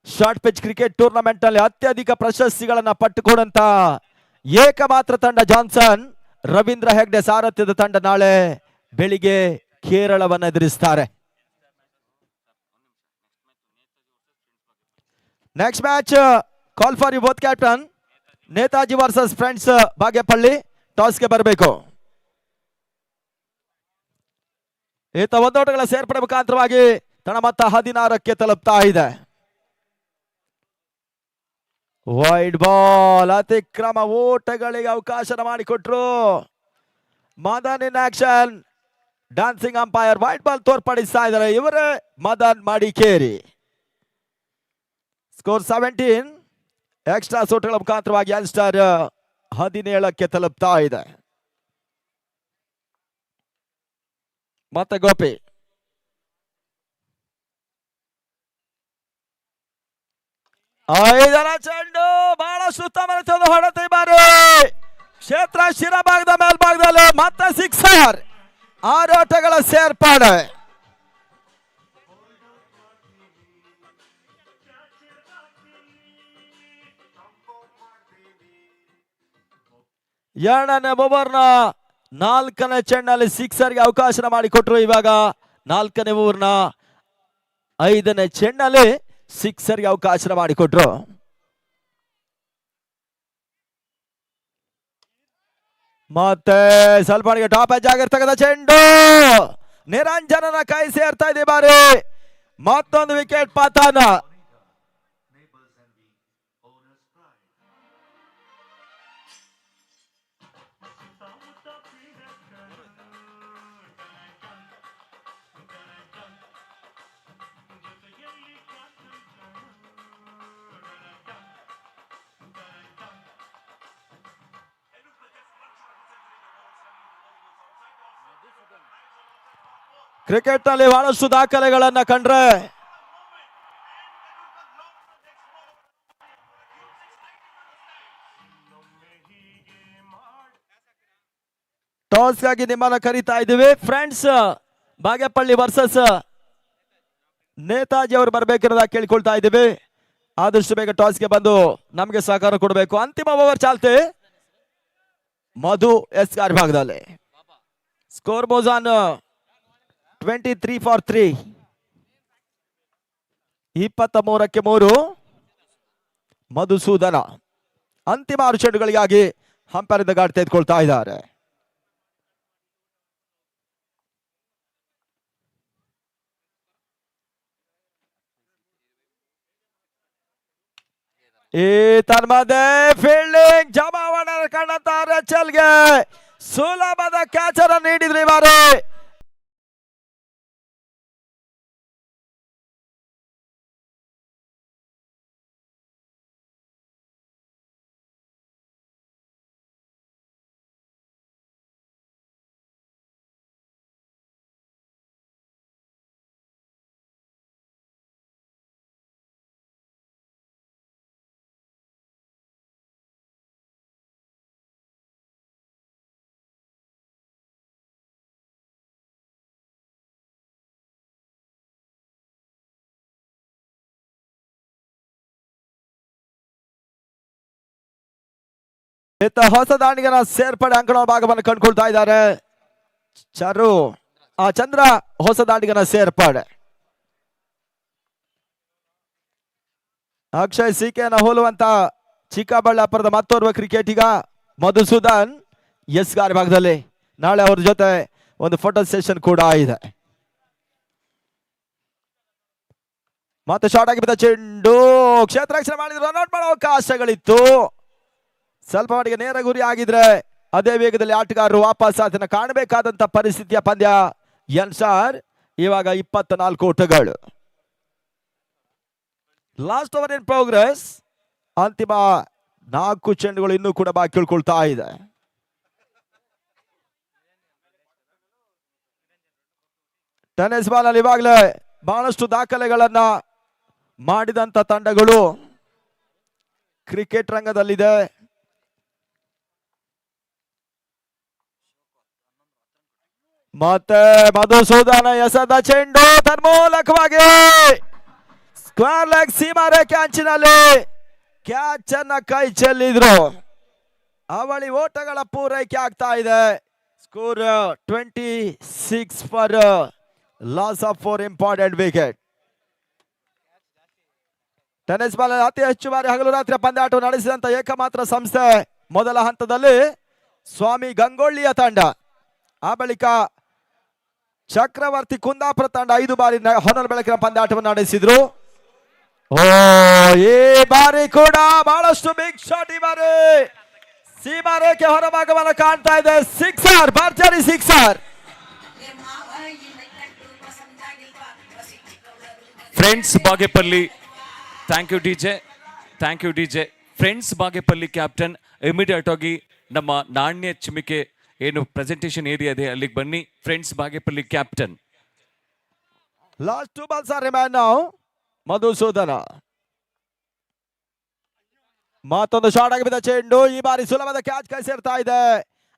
ಶಾರ್ಟ್ ಪಿಚ್ ಕ್ರಿಕೆಟ್ ಟೂರ್ನಮೆಂಟ್ ನಲ್ಲಿ ಅತ್ಯಧಿಕ ಪ್ರಶಸ್ತಿಗಳನ್ನ ಪಟ್ಟುಕೊಂಡಂತ ಏಕಮಾತ್ರ ತಂಡ ಜಾನ್ಸನ್ ರವೀಂದ್ರ ಹೆಗ್ಡೆ ಸಾರಥ್ಯದ ತಂಡ ನಾಳೆ ಬೆಳಿಗ್ಗೆ ಕೇರಳವನ್ನು ಎದುರಿಸುತ್ತಾರೆ. Next match call for you both captain. Netaji versus friends Bagepalli. ಟಾಸ್ಗೆ ಬರಬೇಕು. ಈತ ಒಂದೋಟಗಳ ಸೇರ್ಪಡೆ ಮುಖಾಂತರವಾಗಿ ತಣ ಮತ್ತ 16ಕ್ಕೆ ತಲುಪ್ತಾ ಇದೆ. ವೈಡ್ ಬಾಲ್ ಅತಿಕ್ರಮ ಓಟಗಳಿಗೆ ಅವಕಾಶ ಮಾಡಿಕೊಟ್ರು. Madan in action. Dancing umpire wide ball ತೋರ್ಪಡಿಸ್ತಾ ಇದ್ದಾರೆ. ಇವರೇ ಮದನ್ ಮಡಿಕೇರಿ. ಸ್ಕೋರ್ 17. ಎಕ್ಸ್ಟ್ರಾ ಸೋಟಗಳ ಮುಖಾಂತರವಾಗಿ ಯಂಗ್ಸ್ಟರ್ 17ಕ್ಕೆ ತಲುಪ್ತಾ ಇದೆ. ಮತ್ತೆ ಗೋಪಿ. ಐದರ ಚೆಂಡು ಬಹಳಷ್ಟು ಉತ್ತಮ ಹೊಡೆತ ಬಾರಿ ಕ್ಷೇತ್ರ ಶಿರಭಾಗದ ಮೇಲ್ಭಾಗದಲ್ಲಿ ಮತ್ತೆ 6. 6 ಓಟಗಳ ಸೇರ್ಪಡೆ. ಎರಡನೇ ಓವರ್ನ 4ನೇ ಚೆಂಡಲ್ಲಿ 6ಗೆ ಅವಕಾಶ ಮಾಡಿಕೊಟ್ರು. ಇವಾಗ 4ನೇ ಓವರ್ನ 5ನೇ ಚೆಂಡಲ್ಲಿ 6ಗೆ ಅವಕಾಶ ಮಾಡಿಕೊಟ್ರು. ಮತ್ತೆ ಸ್ವಲ್ಪ ಟಾಪ್ ಎಜ್ ಆಗಿರ್ತಕ್ಕಂಥ ಚೆಂಡು ನಿರಂಜನನ ಕೈ ಸೇರ್ತಾ ಇದೆ ಬಾರಿ. ಮತ್ತೊಂದು ವಿಕೆಟ್ ಪತನ. ಕ್ರಿಕೆಟ್ ನಲ್ಲಿ ಬಹಳಷ್ಟು ದಾಖಲೆಗಳನ್ನ ಕಂಡ್ರೆ ಟಾಸ್ ಗಾಗಿ ನಿಮ್ಮನ್ನ ಕರೀತಾ ಇದ್ದೀವಿ. ಫ್ರೆಂಡ್ಸ್ ಬಾಗೇಪಲ್ಲಿ ವರ್ಸಸ್ ನೇತಾಜಿ ಅವರು ಬರಬೇಕಿರೋದಾಗಿ ಕೇಳಿಕೊಳ್ತಾ ಇದ್ದೀವಿ. ಆದಷ್ಟು ಬೇಗ ಟಾಸ್ಗೆ ಬಂದು ನಮಗೆ ಸಹಕಾರ ಕೊಡಬೇಕು. ಅಂತಿಮ ಓವರ್ ಚಾಲ್ತಿ ಮಧು ಎಸ್ ಆರ್ ಭಾಗದಲ್ಲಿ. ಸ್ಕೋರ್ ಮೋಜಾನ್ 23 ಫಾರ್ 3. 23ಕ್ಕೆ 3. ಮಧುಸೂದನ ಅಂತಿಮ 6 ಚೆಂಡುಗಳಿಗಾಗಿ ಹಂಪರಿಂದ ಗಾಡಿ ತೆಗೆದುಕೊಳ್ತಾ ಇದ್ದಾರೆ. ಈ ತನ್ಮದೆ ಫೀಲ್ಡಿಂಗ್ ಜಮಾವಣೆ ಕಂಡಂತ ಚೆಲ್ಗೆ ಸುಲಭದ ಕ್ಯಾಚ್ ಅನ್ನು ನೀಡಿದ್ರಿ ಬಾರಿ. ಇತ್ತ ಹೊಸ ದಾಂಡಿಗನ ಸೇರ್ಪಡೆ ಅಂಕಣ ಭಾಗವನ್ನು ಕಂಡುಕೊಳ್ತಾ ಇದ್ದಾರೆ ಚಂದ್ರ ಹೊಸ ದಾಂಡಿಗನ ಸೇರ್ಪಡೆ. ಅಕ್ಷಯ್ ಸಿಕೆನ ಹೋಲುವಂತ ಚಿಕ್ಕಬಳ್ಳಾಪುರದ ಮತ್ತೋರ್ವ ಕ್ರಿಕೆಟಿಗ ಮಧುಸೂದನ್ ಎಸ್ ಗಾರಿ ಭಾಗದಲ್ಲಿ ನಾಳೆ ಅವ್ರ ಜೊತೆ ಒಂದು ಫೋಟೋ ಸೆಷನ್ ಕೂಡ ಇದೆ. ಮತ್ತೆ ಶಾರ್ಟ್ ಆಗಿ ಬಿದ್ದ ಚೆಂಡು ಕ್ಷೇತ್ರ ರಕ್ಷಣೆ ಮಾಡಿದ್ರು, ರನ್ಔಟ್ ಮಾಡೋ ಅವಕಾಶಗಳಿತ್ತು. ಸ್ವಲ್ಪ ಮಟ್ಟಿಗೆ ನೇರ ಗುರಿ ಆಗಿದ್ರೆ ಅದೇ ವೇಗದಲ್ಲಿ ಆಟಗಾರರು ವಾಪಸ್ ಅದನ್ನ ಕಾಣಬೇಕಾದಂತ ಪರಿಸ್ಥಿತಿಯ ಪಂದ್ಯ. ಎನ್ಸಾರ್ ಇವಾಗ 24 ಓಟಗಳು. Last over in progress. ಅಂತಿಮ 4 ಚೆಂಡುಗಳು ಇನ್ನೂ ಕೂಡ ಬಾಕಿ ಉಳ್ಕೊಳ್ತಾ ಇದೆ. ಟೆನ್ನಿಸ್ ಬಾಲ್ ಅಲ್ಲಿ ಇವಾಗಲೇ ಬಹಳಷ್ಟು ದಾಖಲೆಗಳನ್ನ ಮಾಡಿದಂತ ತಂಡಗಳು ಕ್ರಿಕೆಟ್ ರಂಗದಲ್ಲಿದೆ. ಮತ್ತೆ ಮಧುಸೂದನ ಎಸೆದ ಚೆಂಡು ತನ್ಮೂಲಕವಾಗಿ ಸ್ಕ್ವೇರ್ ಲೆಗ್ ಸೀಮಾ ರೇಖೆ ಅಂಚಿನಲ್ಲಿ ಕ್ಯಾಚ್ ಅನ್ನ ಕೈ ಚೆಲ್ಲಿದ್ರು. ಅವಳಿ ಓಟಗಳ ಪೂರೈಕೆ ಆಗ್ತಾ ಇದೆ. Score 26 for loss of 4 important wicket. Tennis ball ಅತಿ ಹೆಚ್ಚು ಬಾರಿ ಹಗಲು ರಾತ್ರಿ ಪಂದ್ಯಾಟ ನಡೆಸಿದಂತ ಏಕಮಾತ್ರ ಸಂಸ್ಥೆ ಮೊದಲ ಹಂತದಲ್ಲಿ ಸ್ವಾಮಿ ಗಂಗೊಳ್ಳಿಯ ತಂಡ. ಆ ಬಳಿಕ ಚಕ್ರವರ್ತಿ ಕುಂದಾಪುರ ತಂಡ 5 ಬಾರಿ ಹೊನಲು ಬೆಳಕಿನ ಪಂದ್ಯಾಟವನ್ನು ನಡೆಸಿದ್ರು. ಈ ಬಾರಿ ಕೂಡ ಬಹಳಷ್ಟು ಬಿಗ್ ಶಾಟ್. ಈ ಬಾರಿ ಸೀಮಾ ರೇಖೆ ಹೊರಭಾಗವನ್ನು ಕಾಣ್ತಾ ಇದೆ. ಸಿಕ್ಸರ್, ಭರ್ಜರಿ sixer. Friends Bagepalli, thank you DJ. Friends Bagepalli captain immediate ಆಗಿ ನಮ್ಮ ನಾಣ್ಯ ಚಿಮಿಕೆ ಏನು ಪ್ರೆಸೆಂಟೇಷನ್ ಏರಿಯಾ ಇದೆ ಅಲ್ಲಿಗೆ ಬನ್ನಿ. Friends Bagepalli captain. Last 2 balls are remain now. Madhusudana ಮತ್ತೊಂದು ಶಾರ್ಟ್ ಆಗಿ ಬಿದ್ದ ಚೆಂಡು. ಈ ಬಾರಿ ಸುಲಭದ ಕ್ಯಾಚ್ ಕೈ ಸೇರ್ತಾ ಇದೆ.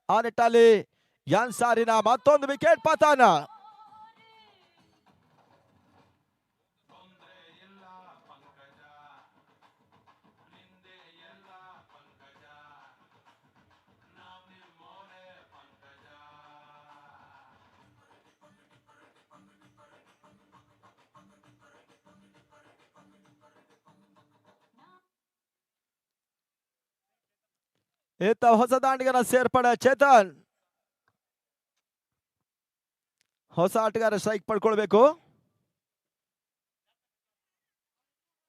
ಆ ನಿಟ್ಟಲ್ಲಿ ಎನ್ಸಾರಿನ ಮತ್ತೊಂದು ವಿಕೆಟ್ ಪತನ. ಇತ್ತ ಹೊಸ ದಾಂಡಿಗನ ಸೇರ್ಪಡೆ ಚೇತನ್. ಹೊಸ ಆಟಗಾರ ಸ್ಟ್ರೈಕ್ ಪಡ್ಕೊಳ್ಬೇಕು.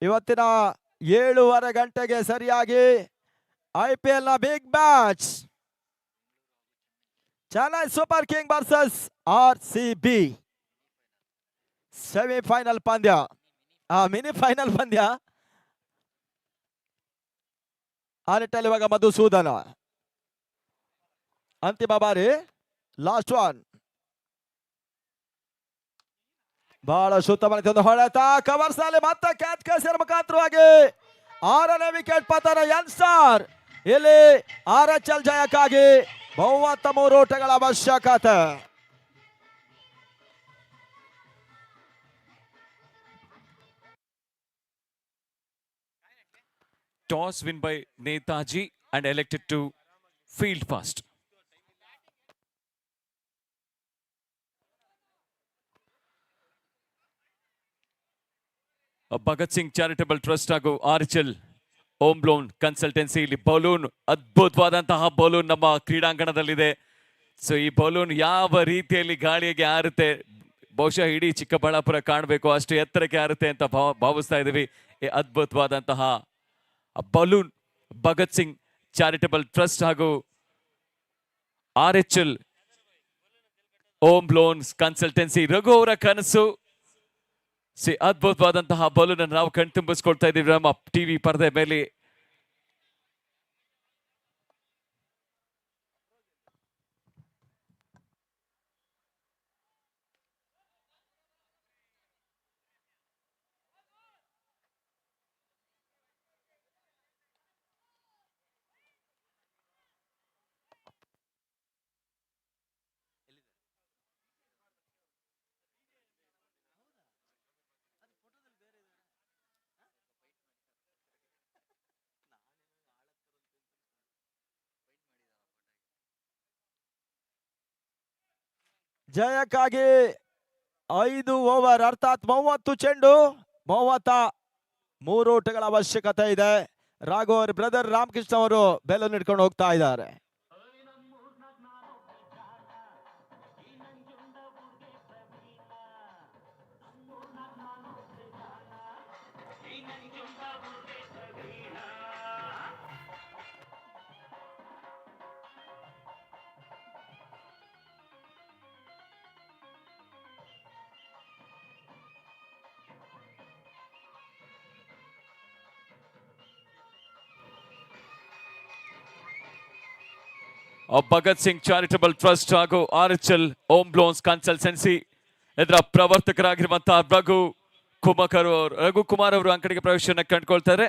ಇವತ್ತಿನ 7:30 ಗಂಟೆಗೆ ಸರಿಯಾಗಿ IPL ನ big match Chennai super king versus RCB semifinal ಪಂದ್ಯ, ಮಿನಿ ಫೈನಲ್ ಪಂದ್ಯ. ಆ ನಿಟ್ಟಲ್ಲಿ ಇವಾಗ ಮಧುಸೂದನ ಅಂತಿಮ ಬಾರಿ ಲಾಸ್ಟ್ ಒನ್. ಬಹಳ ಶುದ್ಧ ಹೊಳೆತ ಕವರ್ಸ್ ನಲ್ಲಿ ಮತ್ತೆ ಕ್ಯಾಚ್ ಕಳಿಸಿದ ಮುಖಾಂತರವಾಗಿ 6ನೇ ವಿಕೆಟ್ ಪತನ. ಎನ್ಸ್ಟಾರ್ ಇಲ್ಲಿ RHL ಜಯಕ್ಕಾಗಿ 33 ಓಟಗಳ ಅವಶ್ಯಕತೆ. Toss win by Netaji and elected to field first. Bhagat Singh charitable trust ಹಾಗೂ RHL ಹೋಮ್ ಲೋನ್ ಕನ್ಸಲ್ಟೆನ್ಸಿ ಇಲ್ಲಿ ಬಲೂನ್, ಅದ್ಭುತವಾದಂತಹ ಬಲೂನ್ ನಮ್ಮ ಕ್ರೀಡಾಂಗಣದಲ್ಲಿದೆ. ಸೊ ಈ ಬಲೂನ್ ಯಾವ ರೀತಿಯಲ್ಲಿ ಗಾಳಿಗೆ ಹಾರುತ್ತೆ, ಬಹುಶಃ ಇಡೀ ಚಿಕ್ಕಬಳ್ಳಾಪುರ ಕಾಣಬೇಕು ಅಷ್ಟು ಎತ್ತರಕ್ಕೆ ಹಾರುತ್ತೆ ಅಂತ ಭಾವಿಸ್ತಾ ಇದ್ದೀವಿ. ಈ ಅದ್ಭುತವಾದಂತಹ balloon Bhagat Singh charitable trust ಹಾಗೂ RHL home loans consultancy Raghu ಅವರ ಕನಸು. ಅದ್ಭುತವಾದಂತಹ ಬಲೂನ್ ನಾವು ಕಣ್ತುಂಬಿಸ್ಕೊಳ್ತಾ ಇದ್ದೀವಿ ನಮ್ಮ ಟಿವಿ ಪರದೆ ಮೇಲೆ. ಜಯಕ್ಕಾಗಿ 5 ಓವರ್ ಅರ್ಥಾತ್ 30 ಚೆಂಡು 33 ಓಟಗಳ ಅವಶ್ಯಕತೆ ಇದೆ. ರಾಘವ್ ಅವರ ಬ್ರದರ್ ರಾಮಕೃಷ್ಣ ಅವರು ಬೆಲ್ಲನ್ನು ಹಿಡ್ಕೊಂಡು ಹೋಗ್ತಾ ಇದ್ದಾರೆ. ಭಗತ್ ಸಿಂಗ್ ಚಾರಿಟಬಲ್ ಟ್ರಸ್ಟ್ ಹಾಗೂ ಆರ್ಎಚ್ಎಲ್ ಓಮ್ ಲೋನ್ಸ್ ಕನ್ಸಲ್ಟೆನ್ಸಿ ಇದರ ಪ್ರವರ್ತಕರಾಗಿರುವಂತಹ ರಘುಕುಮಾರ್ ಅವರು ಅಂಗಡಿಗೆ ಪ್ರವೇಶವನ್ನು ಕಂಡುಕೊಳ್ತಾರೆ.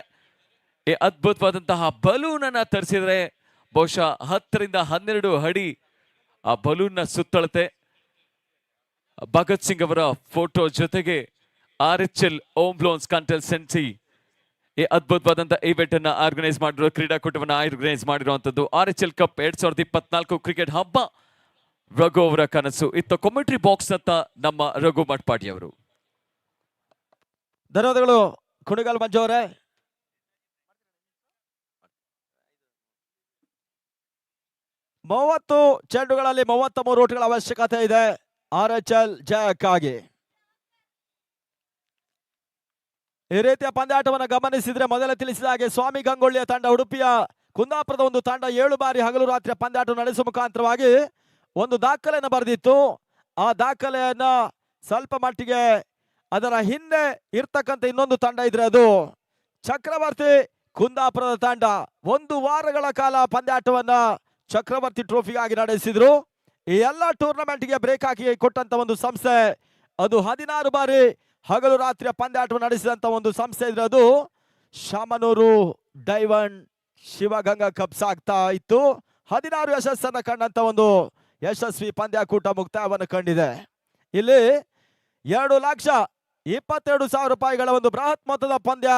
ಈ ಅದ್ಭುತವಾದಂತಹ ಬಲೂನ್ ಅನ್ನ ತರಿಸಿದ್ರೆ ಬಹುಶಃ 10 ರಿಂದ 12 ಅಡಿ ಆ ಬಲೂನ್ ನ ಸುತ್ತಳತೆ. ಭಗತ್ ಸಿಂಗ್ ಅವರ ಫೋಟೋ ಜೊತೆಗೆ ಆರ್ಎಚ್ಎಲ್ ಓಮ್ ಲೋನ್ಸ್ ಕನ್ಸಲ್ಟೆನ್ಸಿ ಈ ಅದ್ಭುತವಾದಂತಹ ಇವೆಂಟ್ ಅನ್ನ ಆರ್ಗನೈಸ್ ಮಾಡಿರೋ ಕ್ರೀಡಾಕೂಟವನ್ನು ಆರ್ಗನೈಸ್ ಮಾಡಿರುವಂತದ್ದು. RHL ಕಪ್ 2024 ಕ್ರಿಕೆಟ್ ಹಬ್ಬ ರಘು ಅವರ ಕನಸು. ಇತ್ತ ಕಾಮೆಂಟ್ರಿ ಬಾಕ್ಸ್ ಅಂತ ನಮ್ಮ ರಘು ಮಟ್ಪಾಡಿ ಅವರು. ಧನ್ಯವಾದಗಳು ಕುಣಿಗಲ್ ಮಂಜು ಅವರೇ. ಮೂವತ್ತು ಚೆಂಡುಗಳಲ್ಲಿ 33 ಓಟಗಳ ಅವಶ್ಯಕತೆ ಇದೆ RHL ಜಯಕ್ಕಾಗಿ. ಈ ರೀತಿಯ ಪಂದ್ಯಾಟವನ್ನು ಗಮನಿಸಿದ್ರೆ ಮೊದಲೇ ತಿಳಿಸಿದ ಹಾಗೆ ಸ್ವಾಮಿ ಗಂಗೊಳ್ಳಿಯ ತಂಡ ಉಡುಪಿಯ ಕುಂದಾಪುರದ ಒಂದು ತಂಡ 7 ಬಾರಿ ಹಗಲು ರಾತ್ರಿ ಪಂದ್ಯಾಟ ನಡೆಸುವ ಮುಖಾಂತರವಾಗಿ ಒಂದು ದಾಖಲೆಯನ್ನು ಬರೆದಿತ್ತು. ಆ ದಾಖಲೆಯನ್ನ ಸ್ವಲ್ಪ ಮಟ್ಟಿಗೆ ಅದರ ಹಿಂದೆ ಇರ್ತಕ್ಕಂಥ ಇನ್ನೊಂದು ತಂಡ ಇದ್ರೆ ಅದು ಚಕ್ರವರ್ತಿ ಕುಂದಾಪುರದ ತಂಡ. 1 ವಾರಗಳ ಕಾಲ ಪಂದ್ಯಾಟವನ್ನ ಚಕ್ರವರ್ತಿ ಟ್ರೋಫಿಗಾಗಿ ನಡೆಸಿದ್ರು. ಈ ಎಲ್ಲ ಟೂರ್ನಮೆಂಟ್ಗೆ ಬ್ರೇಕ್ ಹಾಕಿ ಕೊಟ್ಟಂತ ಒಂದು ಸಂಸ್ಥೆ ಅದು 16 ಬಾರಿ ಹಗಲು ರಾತ್ರಿಯ ಪಂದ್ಯಾಟವನ್ನು ನಡೆಸಿದಂತ ಒಂದು ಸಂಸ್ಥೆ ಇದ್ರೆ ಅದು ಶಾಮನೂರು ಡೈಮಂಡ್ ಶಿವಗಂಗಾ ಕಪ್ಸ್ ಆಗ್ತಾ ಇತ್ತು. 16 ಯಶಸ್ಸನ್ನು ಕಂಡಂತ ಒಂದು ಯಶಸ್ವಿ ಪಂದ್ಯಾಕೂಟ ಮುಕ್ತಾಯವನ್ನು ಕಂಡಿದೆ. ಇಲ್ಲಿ 2,22,000 ರೂಪಾಯಿಗಳ ಒಂದು ಬೃಹತ್ ಮೊತ್ತದ ಪಂದ್ಯ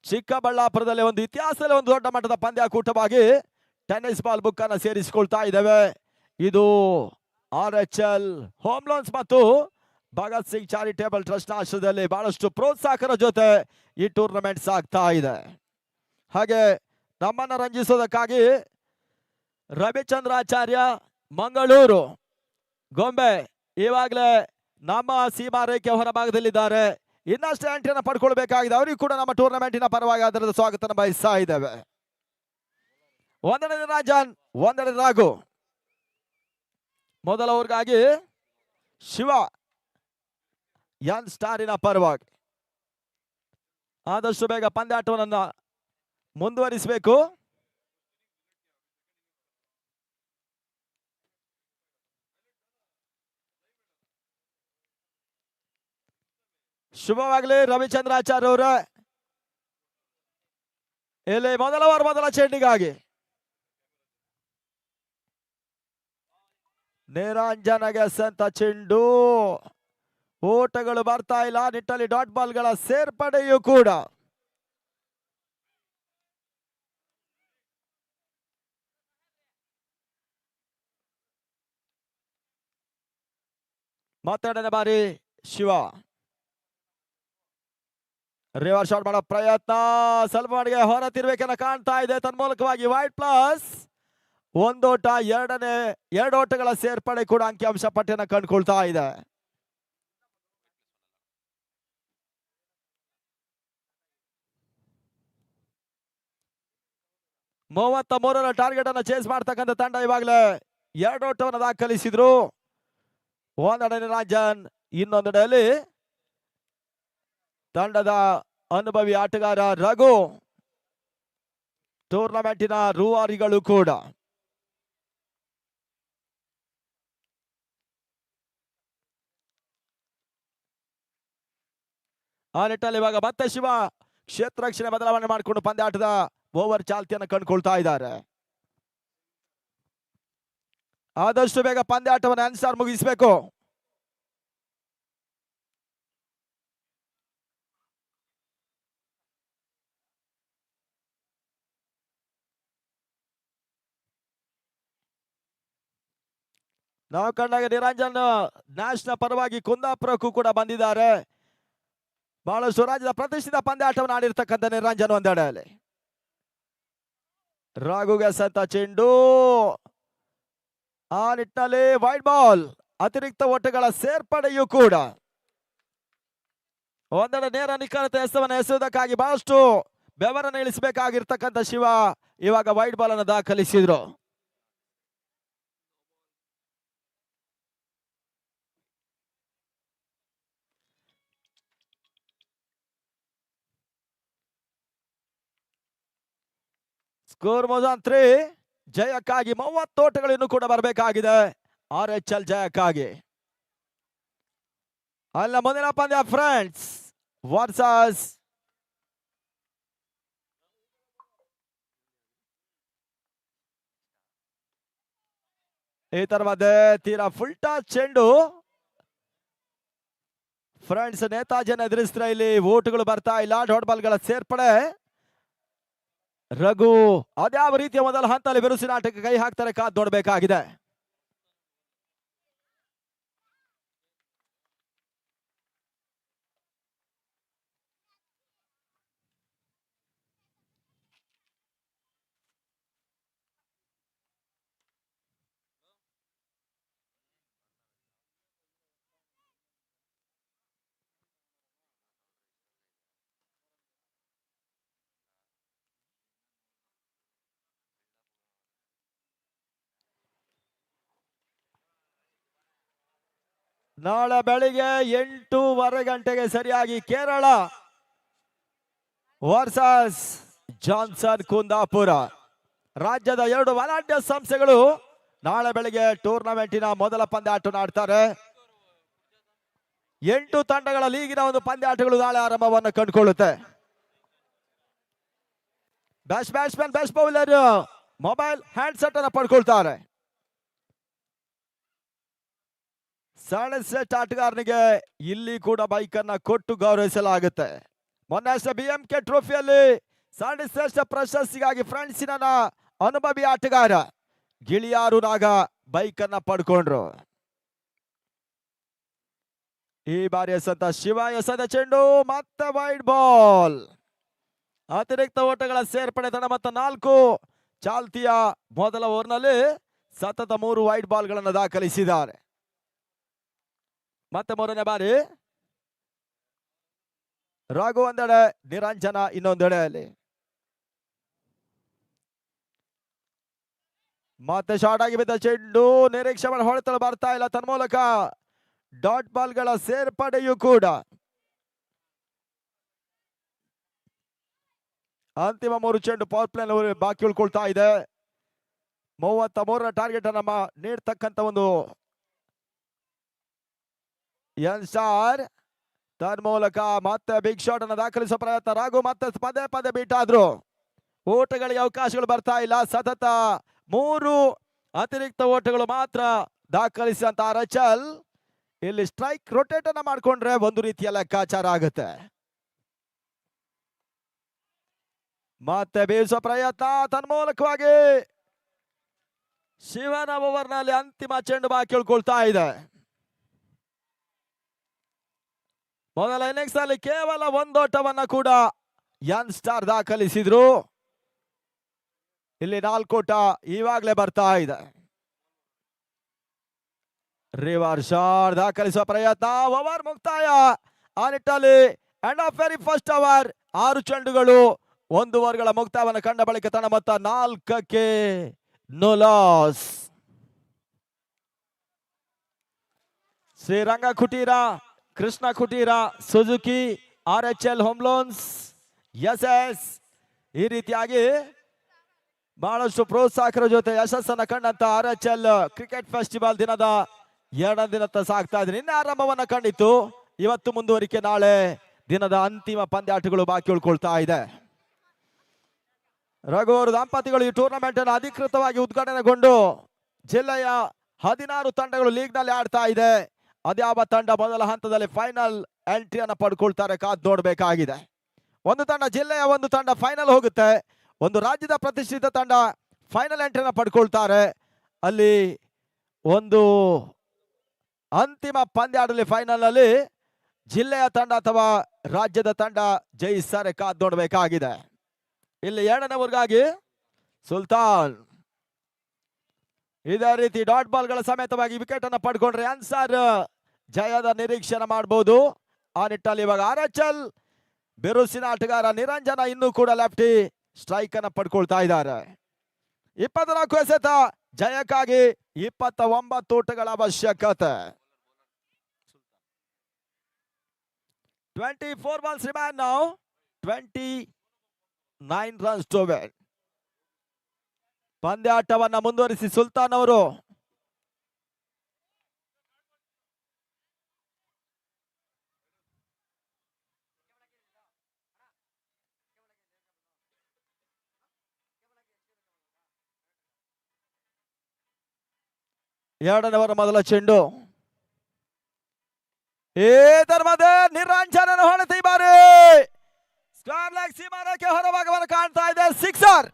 ಚಿಕ್ಕಬಳ್ಳಾಪುರದಲ್ಲಿ ಒಂದು ಇತಿಹಾಸದಲ್ಲಿ ಒಂದು ದೊಡ್ಡ ಮಟ್ಟದ ಪಂದ್ಯಾಕೂಟವಾಗಿ ಟೆನ್ನಿಸ್ ಬಾಲ್ ಬುಕ್ ಅನ್ನು ಸೇರಿಸಿಕೊಳ್ತಾ ಇದ್ದೇವೆ. ಇದು RHL ಹೋಮ್ ಲೋನ್ಸ್ ಮತ್ತು ಭಗತ್ ಸಿಂಗ್ ಚಾರಿಟೇಬಲ್ ಟ್ರಸ್ಟ್ ಆಶ್ರಯದಲ್ಲಿ ಬಹಳಷ್ಟು ಪ್ರೋತ್ಸಾಹಕರ ಜೊತೆ ಈ ಟೂರ್ನಮೆಂಟ್ ಸಾಗ್ತಾ ಇದೆ. ಹಾಗೆ ನಮ್ಮನ್ನ ರಂಜಿಸೋದಕ್ಕಾಗಿ ರವಿಚಂದ್ರಾಚಾರ್ಯ ಮಂಗಳೂರು ಗೊಂಬೆ ಈವಾಗಲೇ ನಮ್ಮ ಸೀಮಾ ರೇಖೆ ಹೊರಭಾಗದಲ್ಲಿದ್ದಾರೆ. ಇನ್ನಷ್ಟು ಎಂಟ್ರಿಯನ್ನು ಪಡ್ಕೊಳ್ಬೇಕಾಗಿದೆ. ಅವರಿಗೂ ಕೂಡ ನಮ್ಮ ಟೂರ್ನಮೆಂಟಿನ ಪರವಾಗಿ ಅದರ ಸ್ವಾಗತ ಬಯಸ್ತಾ ಇದ್ದೇವೆ. 1ನೇ ರಾಜನ್ 1ನೇ ರಾಘು. ಮೊದಲ ಓವರ್ಗಾಗಿ ಶಿವ ಸ್ಟಾರಿನ ಪರವಾಗಿ ಆದಷ್ಟು ಬೇಗ ಪಂದ್ಯಾಟವನ್ನು ಮುಂದುವರಿಸಬೇಕು. ಶುಭವಾಗಲಿ ರವಿಚಂದ್ರಾಚಾರ್ಯ ಅವರ. ಇಲ್ಲಿ ಮೊದಲ ಚೆಂಡಿಗಾಗಿ ನಿರಂಜನಗೆ ಸಂತ ಚೆಂಡು. ಓಟಗಳು ಬರ್ತಾ ಇಲ್ಲ. ನಿಟ್ಟಲ್ಲಿ ಡಾಟ್ ಬಾಲ್ಗಳ ಸೇರ್ಪಡೆಯೂ ಕೂಡ. ಮತ್ತೆರಡನೇ ಬಾರಿ ಶಿವ ರಿವರ್ಸ್ ಶಾಟ್ ಮಾಡೋ ಪ್ರಯತ್ನ ಸ್ವಲ್ಪ ಮಟ್ಟಿಗೆ ಹೊರ ತಿರುವೇಕೆನ ಕಾಣ್ತಾ ಇದೆ. ತನ್ಮೂಲಕವಾಗಿ ವೈಟ್ ಪ್ಲಸ್ 1 ಓಟ. 2 ಓಟಗಳ ಸೇರ್ಪಡೆ ಕೂಡ ಅಂಕಿಅಂಶ ಪಟ್ಟಿಯನ್ನು ಕಂಡುಕೊಳ್ತಾ ಇದೆ. ಮೂವತ್ತ ಟಾರ್ಗೆಟ್ ಅನ್ನು ಚೇಸ್ ಮಾಡ್ತಕ್ಕಂಥ ತಂಡ ಇವಾಗಲೇ 2 ಓಟವನ್ನು ದಾಖಲಿಸಿದ್ರು. ಒಂದೆಡೆ ರಾಜನ್, ಇನ್ನೊಂದೆಡೆಯಲ್ಲಿ ತಂಡದ ಅನುಭವಿ ಆಟಗಾರ ರಘು. ಟೂರ್ನಮೆಂಟಿನ ರೂವಾರಿಗಳು ಕೂಡ. ಆ ನಿಟ್ಟಲ್ಲಿ ಇವಾಗ ಮತ್ತೆ ಶಿವ ಕ್ಷೇತ್ರ ರಕ್ಷಣೆ ಬದಲಾವಣೆ ಮಾಡಿಕೊಂಡು ಪಂದ್ಯಾಟದ ಓವರ್ ಚಾಲ್ತಿಯನ್ನು ಕಂಡುಕೊಳ್ತಾ ಇದ್ದಾರೆ. ಆದಷ್ಟು ಬೇಗ ಪಂದ್ಯಾಟವನ್ನು ಆನ್ಸರ್ ಮುಗಿಸಬೇಕು. ನಾವು ಕಂಡಾಗ ನಿರಂಜನ್ ನ್ಯಾಷನಲ್ ಪರವಾಗಿ ಕುಂದಾಪುರಕ್ಕೂ ಕೂಡ ಬಂದಿದ್ದಾರೆ. ಬಹಳಷ್ಟು ರಾಜ್ಯದ ಪ್ರತಿಷ್ಠಿತ ಪಂದ್ಯಾಟವನ್ನು ಆಡಿರ್ತಕ್ಕಂಥ ನಿರಂಜನ್ ಒಂದೆಡೆಯಲ್ಲಿ. ರಾಘುಗೆ ಸಂತ ಚೆಂಡು, ಆ ನಿಟ್ಟಿನಲ್ಲಿ ವೈಡ್ ಬಾಲ್. ಅತಿರಿಕ್ತ ಓಟಗಳ ಸೇರ್ಪಡೆಯೂ ಕೂಡ ಒಂದೆಡೆ ನೇರ ನಿಖರತೆ ಎಸವನ್ನು ಎಸೆಯುವುದಕ್ಕಾಗಿ ಬಹಳಷ್ಟು ಬೆವರನ್ನು ಇಳಿಸಬೇಕಾಗಿರ್ತಕ್ಕಂಥ ಶಿವ ಇವಾಗ ವೈಡ್ ಬಾಲ್ ಅನ್ನು ದಾಖಲಿಸಿದ್ರು. ಸ್ಕೋರ್ ಮೊಜಾನ್ 3. ಜಯಕ್ಕಾಗಿ 30 ಓಟಗಳು ಇನ್ನೂ ಕೂಡ ಬರಬೇಕಾಗಿದೆ RHL ಜಯಕ್ಕಾಗಿ. ಅಲ್ಲ ಮುಂದಿನ ಪಂದ್ಯ ಫ್ರೆಂಡ್ಸ್ ವರ್ಸಸ್ ಈ ತರ ಮಧ್ಯೆ ತೀರಾ ಫುಲ್ ಟಾಸ್ ಚೆಂಡು. ಫ್ರೆಂಡ್ಸ್ ನೇತಾಜಿಯನ್ನು ಎದುರಿಸಿದ್ರೆ ಇಲ್ಲಿ ಓಟುಗಳು ಬರ್ತಾ ಇಲ್ಲ. ಡಾಟ್ ಬಾಲ್ಗಳ ಸೇರ್ಪಡೆ. ರಘು ಅದ್ಯಾವ ರೀತಿಯ ಮೊದಲ ಹಂತದಲ್ಲಿ ಬಿರುಸಿನ ಆಟಕ್ಕೆ ಕೈ ಹಾಕ್ತಾರೆ, ಕಾದ್ ನೋಡಬೇಕಾಗಿದೆ. ನಾಳೆ ಬೆಳಿಗ್ಗೆ 8:30 ಗಂಟೆಗೆ ಸರಿಯಾಗಿ ಕೇರಳ ವರ್ಸಸ್ ಜಾನ್ಸನ್ ಕುಂದಾಪುರ. ರಾಜ್ಯದ 2 ಬಲಾಢ್ಯ ಸಂಸ್ಥೆಗಳು ನಾಳೆ ಬೆಳಿಗ್ಗೆ ಟೂರ್ನಮೆಂಟಿನ ಮೊದಲ ಪಂದ್ಯಾಟವನ್ನು ಆಡ್ತಾರೆ. 8 ತಂಡಗಳ ಲೀಗಿನ ಒಂದು ಪಂದ್ಯಾಟಗಳು ನಾಳೆ ಆರಂಭವನ್ನು ಕಂಡುಕೊಳ್ಳುತ್ತೆ. Best batsman, best bowler mobile handset ಅನ್ನು ಪಡ್ಕೊಳ್ತಾರೆ. ಸಣ್ಣ ಶ್ರೇಷ್ಠ ಆಟಗಾರನಿಗೆ ಇಲ್ಲಿ ಕೂಡ ಬೈಕ್ ಅನ್ನ ಕೊಟ್ಟು ಗೌರವಿಸಲಾಗುತ್ತೆ. ಮೊನ್ನೆ ಅಷ್ಟೇ BMK ಟ್ರೋಫಿಯಲ್ಲಿ ಸಣ್ಣ ಶ್ರೇಷ್ಠ ಪ್ರಶಸ್ತಿಗಾಗಿ ಫ್ರೆಂಡ್ಸಿನ ಅನುಭವಿ ಆಟಗಾರ ಗಿಳಿಯಾರು ನಾಗ ಬೈಕ್ ಅನ್ನ ಪಡ್ಕೊಂಡ್ರು. ಈ ಬಾರಿ ಎಸೆದ ಶಿವ ಎಸೆದ ಚೆಂಡು ಮತ್ತೆ ವೈಡ್ ಬಾಲ್. ಅತಿರಿಕ್ತ ಓಟಗಳ ಸೇರ್ಪಡೆ ತಂಡ ಮತ್ತು 4 ಚಾಲ್ತಿಯ ಮೊದಲ ಓವರ್ನಲ್ಲಿ ಸತತ 3 ವೈಡ್ ಬಾಲ್ಗಳನ್ನು ದಾಖಲಿಸಿದ್ದಾರೆ. ಮತ್ತೆ ಮೂರನೇ ಬಾರಿ ರಾಘು ಒಂದೆಡೆ, ನಿರಂಜನ ಇನ್ನೊಂದೆಡೆಯಲ್ಲಿ. ಮತ್ತೆ ಶಾರ್ಟ್ ಆಗಿ ಬಿದ್ದ ಚೆಂಡು ನಿರೀಕ್ಷೆ ಮಾಡಿ ಹೊಡೆತಲು ಬರ್ತಾ ಇಲ್ಲ. ತನ್ಮೂಲಕ ಡಾಟ್ ಬಾಲ್ಗಳ ಸೇರ್ಪಡೆಯೂ ಕೂಡ. ಅಂತಿಮ 3 ಚೆಂಡು ಪವರ್ ಪ್ಲೇ ಬಾಕಿ ಉಳ್ಕೊಳ್ತಾ ಇದೆ. 33ರ ಟಾರ್ಗೆಟ್ ನಮ್ಮ ನೀಡ್ತಕ್ಕಂಥ ಒಂದು ಸ್ಟಾರ್ ತನ್ಮೂಲಕ ಮತ್ತೆ ಬಿಗ್ ಶಾಟ್ ಅನ್ನು ದಾಖಲಿಸುವ ಪ್ರಯತ್ನ. ರಾಘು ಮತ್ತೆ ಪದೇ ಪದೇ ಬೀಟ್ ಆದ್ರು. ಓಟಗಳಿಗೆ ಅವಕಾಶಗಳು ಬರ್ತಾ ಇಲ್ಲ. ಸತತ 3 ಅತಿರಿಕ್ತ ಓಟಗಳು ಮಾತ್ರ ದಾಖಲಿಸಿದಂತ RHL ಇಲ್ಲಿ ಸ್ಟ್ರೈಕ್ ರೊಟೇಟ್ ಅನ್ನ ಮಾಡ್ಕೊಂಡ್ರೆ ಒಂದು ರೀತಿಯ ಲೆಕ್ಕಾಚಾರ ಆಗುತ್ತೆ. ಮತ್ತೆ ಬೀಸುವ ಪ್ರಯತ್ನ. ತನ್ಮೂಲಕವಾಗಿ ಶಿವನ ಓವರ್ನಲ್ಲಿ ಅಂತಿಮ ಚೆಂಡು ಬಾಕಿ ಉಳ್ಕೊಳ್ತಾ ಇದೆ. ಮೊದಲ ಇನ್ನಿಂಗ್ಸ್ ಅಲ್ಲಿ ಕೇವಲ 1 ಓಟವನ್ನ ಕೂಡ ಯನ್ ಸ್ಟಾರ್ ದಾಖಲಿಸಿದ್ರು. ಇಲ್ಲಿ 4 ಓಟ ಈವಾಗಲೇ ಬರ್ತಾ ಇದೆ. ರಿವರ್ಸ್ ಶಾಟ್ ದಾಖಲಿಸುವ ಪ್ರಯತ್ನ. ಓವರ್ ಮುಕ್ತಾಯ. ಆ ನಿಟ್ಟಲ್ಲಿ end of very first over 6 ಚೆಂಡುಗಳು 1 ಓವರ್ಗಳ ಮುಕ್ತಾಯವನ್ನು ಕಂಡ ಬಳಿಕ ತಂಡ ಮೊತ್ತ 4ಕ್ಕೆ no loss. Sriranga Kuteera, Krishna Kuteera, Suzuki, RHL home loans, SS ಈ ರೀತಿಯಾಗಿ ಬಹಳಷ್ಟು ಪ್ರೋತ್ಸಾಹಕರ ಜೊತೆ ಯಶಸ್ಸನ್ನ ಕಂಡಂತ RHL ಕ್ರಿಕೆಟ್ ಫೆಸ್ಟಿವಲ್ ದಿನದ 2ನೇ ದಿನತ್ತ ಸಾಗ್ತಾ ಇದೆ. ನಿನ್ನೆ ಆರಂಭವನ್ನ ಕಂಡಿತ್ತು. ಇವತ್ತು ಮುಂದುವರಿಕೆ. ನಾಳೆ ದಿನದ ಅಂತಿಮ ಪಂದ್ಯಾಟಗಳು ಬಾಕಿ ಉಳ್ಕೊಳ್ತಾ ಇದೆ. ರಘು ಅವರು ದಂಪತಿಗಳು ಈ ಟೂರ್ನಮೆಂಟ್ ಅನ್ನು ಅಧಿಕೃತವಾಗಿ ಉದ್ಘಾಟನೆಗೊಂಡು ಜಿಲ್ಲೆಯ 16 ತಂಡಗಳು ಲೀಗ್ ನಲ್ಲಿ ಆಡ್ತಾ ಇದೆ. ಅದ್ಯಾವ ತಂಡ ಮೊದಲ ಹಂತದಲ್ಲಿ ಫೈನಲ್ ಎಂಟ್ರಿಯನ್ನು ಪಡ್ಕೊಳ್ತಾರೆ, ಕಾದ್ ನೋಡಬೇಕಾಗಿದೆ. ಒಂದು ತಂಡ ಜಿಲ್ಲೆಯ, ಒಂದು ತಂಡ ಫೈನಲ್ ಹೋಗುತ್ತೆ. ಒಂದು ರಾಜ್ಯದ ಪ್ರತಿಷ್ಠಿತ ತಂಡ ಫೈನಲ್ ಎಂಟ್ರಿಯನ್ನು ಪಡ್ಕೊಳ್ತಾರೆ. ಅಲ್ಲಿ ಒಂದು ಅಂತಿಮ ಪಂದ್ಯಾಟದಲ್ಲಿ ಫೈನಲ್ ನಲ್ಲಿ ಜಿಲ್ಲೆಯ ತಂಡ ಅಥವಾ ರಾಜ್ಯದ ತಂಡ ಜಯಿಸರೆ ಕಾದ್ ನೋಡಬೇಕಾಗಿದೆ. ಇಲ್ಲಿ 2ನೇ ಓವರ್ಗಾಗಿ ಸುಲ್ತಾನ್ ಇದೇ ರೀತಿ ಡಾಟ್ ಬಾಲ್ಗಳ ಸಮೇತವಾಗಿ ವಿಕೆಟ್ ಅನ್ನು ಪಡ್ಕೊಂಡ್ರೆ ಅನ್ಸಾರ್ ಜಯದ ನಿರೀಕ್ಷಣೆ ಮಾಡಬಹುದು. ಆ ನಿಟ್ಟಲ್ಲಿ ಇವಾಗ ಆರ್ಎಚ್ಎಲ್ ಬಿರುಸಿನ ಆಟಗಾರ ನಿರಂಜನ ಇನ್ನೂ ಕೂಡ ಲೆಫ್ಟಿ ಸ್ಟ್ರೈಕ್ ಅನ್ನು ಪಡ್ಕೊಳ್ತಾ ಇದ್ದಾರೆ. 24 ಎಸೆತ ಜಯಕ್ಕಾಗಿ 29 ಓಟಗಳ ಅವಶ್ಯಕತೆ. 24 balls remain now. 29 runs to win. ಪಂದ್ಯಾಟವನ್ನ ಮುಂದುವರಿಸಿ ಸುಲ್ತಾನ್ ಅವರು ಎರಡನೇವರ ಮೊದಲ ಚೆಂಡು ಧರ್ಮದ ನಿರಂಜನನ ಹೊಡೆತ ಈ ಬಾರಿ ಸ್ಕ್ವೇರ್ ಲೆಗ್ ಸೀಮಾರಕ್ಕೆ ಹೊರಭಾಗವನ್ನು ಕಾಣ್ತಾ ಇದೆ. ಸಿಕ್ಸರ್.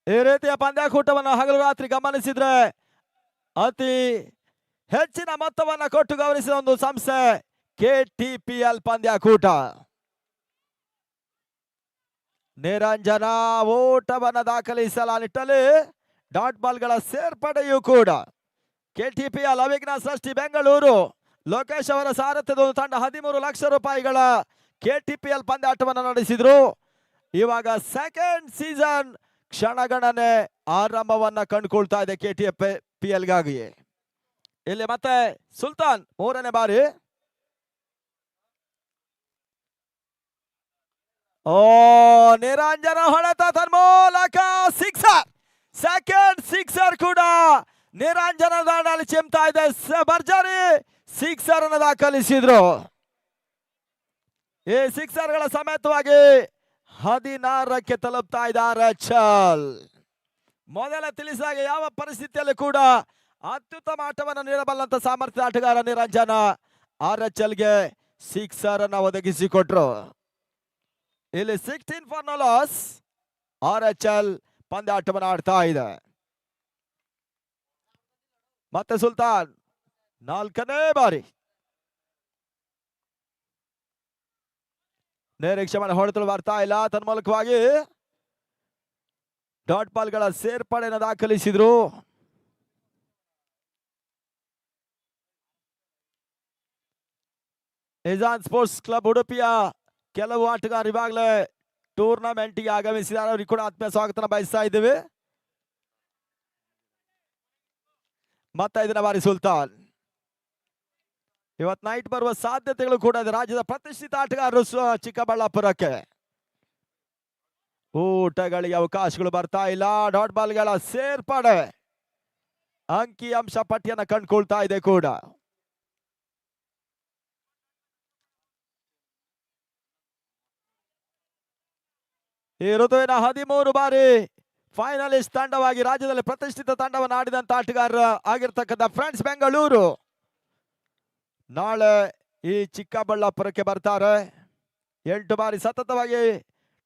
ಈ ರೀತಿಯ ಪಂದ್ಯಾಕೂಟವನ್ನು ಹಗಲು ರಾತ್ರಿ ಗಮನಿಸಿದ್ರೆ ಅತಿ ಹೆಚ್ಚಿನ ಮೊತ್ತವನ್ನು ಕೊಟ್ಟು ಗೌರವಿಸಿದ ಒಂದು ಸಂಸ್ಥೆ KTPL ಪಂದ್ಯಾಕೂಟ. ನಿರಂಜನ ಓಟವನ್ನು ದಾಖಲಿಸಲ ನಿಟ್ಟಲ್ಲಿ ಡಾಟ್ ಬಾಲ್ಗಳ ಸೇರ್ಪಡೆಯೂ ಕೂಡ KTPL ಅವಿಘ್ನ ಸೃಷ್ಟಿ ಬೆಂಗಳೂರು ಲೋಕೇಶ್ ಅವರ ಸಾರಥ್ಯದ ಒಂದು ತಂಡ 13 ಲಕ್ಷ ರೂಪಾಯಿಗಳ KTPL ಪಂದ್ಯಾಟವನ್ನು ನಡೆಸಿದ್ರು. ಇವಾಗ ಸೆಕೆಂಡ್ ಸೀಸನ್ ಕ್ಷಣಗಣನೆ ಆರಂಭವನ್ನ ಕಂಡುಕೊಳ್ತಾ ಇದೆ KTPL ಗಾಗಿ. ಇಲ್ಲಿ ಮತ್ತೆ ಸುಲ್ತಾನ್ 3ನೇ ಬಾರಿ ನಿರಂಜನ ಹೊಡೆತ ತನ್ಮೂಲಕ ಸಿಕ್ಸರ್. ಸೆಕೆಂಡ್ ಸಿಕ್ಸರ್ ಕೂಡ ನಿರಂಜನ ದಾಂಡಲ್ಲಿ ಚಿಮ್ತಾ ಇದೆ. ಭರ್ಜರಿ ಸಿಕ್ಸರ್ ಅನ್ನು ದಾಖಲಿಸಿದ್ರು. ಈ ಸಿಕ್ಸರ್ಗಳ ಸಮೇತವಾಗಿ 16ಕ್ಕೆ ತಲುಪ್ತಾ ಇದ್ದಾರೆ ಆರ್ಎಚ್ಎಲ್. ಮೊದಲ ತಿಳಿಸಿದಾಗ ಯಾವ ಪರಿಸ್ಥಿತಿಯಲ್ಲಿ ಕೂಡ ಅತ್ಯುತ್ತಮ ಆಟವನ್ನು ನೀಡಬಲ್ಲಂತ ಸಾಮರ್ಥ್ಯ ಆಟಗಾರ ನಿರಂಜನ ಆರ್ಎಚ್ಎಲ್ಗೆ ಸಿಕ್ಸರ್ ಅನ್ನು ಒದಗಿಸಿಕೊಟ್ರು. ಇಲ್ಲಿ 16 ಫಾರ್ ನೋ ಲಾಸ್ ಆರ್ಎಚ್ಎಲ್ ಪಂದ್ಯಾಟವನ್ನು ಆಡ್ತಾ ಇದೆ. ಮತ್ತೆ ಸುಲ್ತಾನ್ 4ನೇ ಬಾರಿ ನಿರೀಕ್ಷೆ ಮಾಡಿ ಹೊಡೆತಲು ಬರ್ತಾ ಇಲ್ಲ. ತನ್ಮೂಲಕವಾಗಿ ಡಾಟ್ ಬಾಲ್ಗಳ ಸೇರ್ಪಡೆಯನ್ನು ದಾಖಲಿಸಿದ್ರು. ನಿಜಾನ್ ಸ್ಪೋರ್ಟ್ಸ್ ಕ್ಲಬ್ ಉಡುಪಿಯ ಕೆಲವು ಆಟಗಾರರು ಇವಾಗಲೇ ಟೂರ್ನಮೆಂಟ್ಗೆ ಆಗಮಿಸಿದ್ದಾರೆ. ಅವರಿಗೆ ಕೂಡ ಆತ್ಮೀಯ ಸ್ವಾಗತ ಬಯಸ್ತಾ ಇದ್ದೇವೆ. ಮತ್ತೆ 5ನೇ ಬಾರಿ ಸುಲ್ತಾನ್. ಇವತ್ತು ನೈಟ್ ಬರುವ ಸಾಧ್ಯತೆಗಳು ಕೂಡ ಇದೆ. ರಾಜ್ಯದ ಪ್ರತಿಷ್ಠಿತ ಆಟಗಾರರು ಚಿಕ್ಕಬಳ್ಳಾಪುರಕ್ಕೆ ಊಟಗಳಿಗೆ ಅವಕಾಶಗಳು ಬರ್ತಾ ಇಲ್ಲ. ಡಾಟ್ ಬಾಲ್ಗಳ ಸೇರ್ಪಡೆ ಅಂಕಿ ಅಂಶ ಪಟ್ಟಿಯನ್ನು ಕಂಡುಕೊಳ್ತಾ ಇದೆ ಕೂಡ. ಈ ಋತುವಿನ 13 ಬಾರಿ ಫೈನಲಿಸ್ಟ್ ತಂಡವಾಗಿ ರಾಜ್ಯದಲ್ಲಿ ಪ್ರತಿಷ್ಠಿತ ತಂಡವನ್ನು ಆಡಿದಂತ ಆಟಗಾರ ಆಗಿರ್ತಕ್ಕಂಥ ಫ್ರೆಂಡ್ಸ್ ಬೆಂಗಳೂರು ನಾಳೆ ಈ ಚಿಕ್ಕಬಳ್ಳಾಪುರಕ್ಕೆ ಬರ್ತಾರೆ. 8 ಬಾರಿ ಸತತವಾಗಿ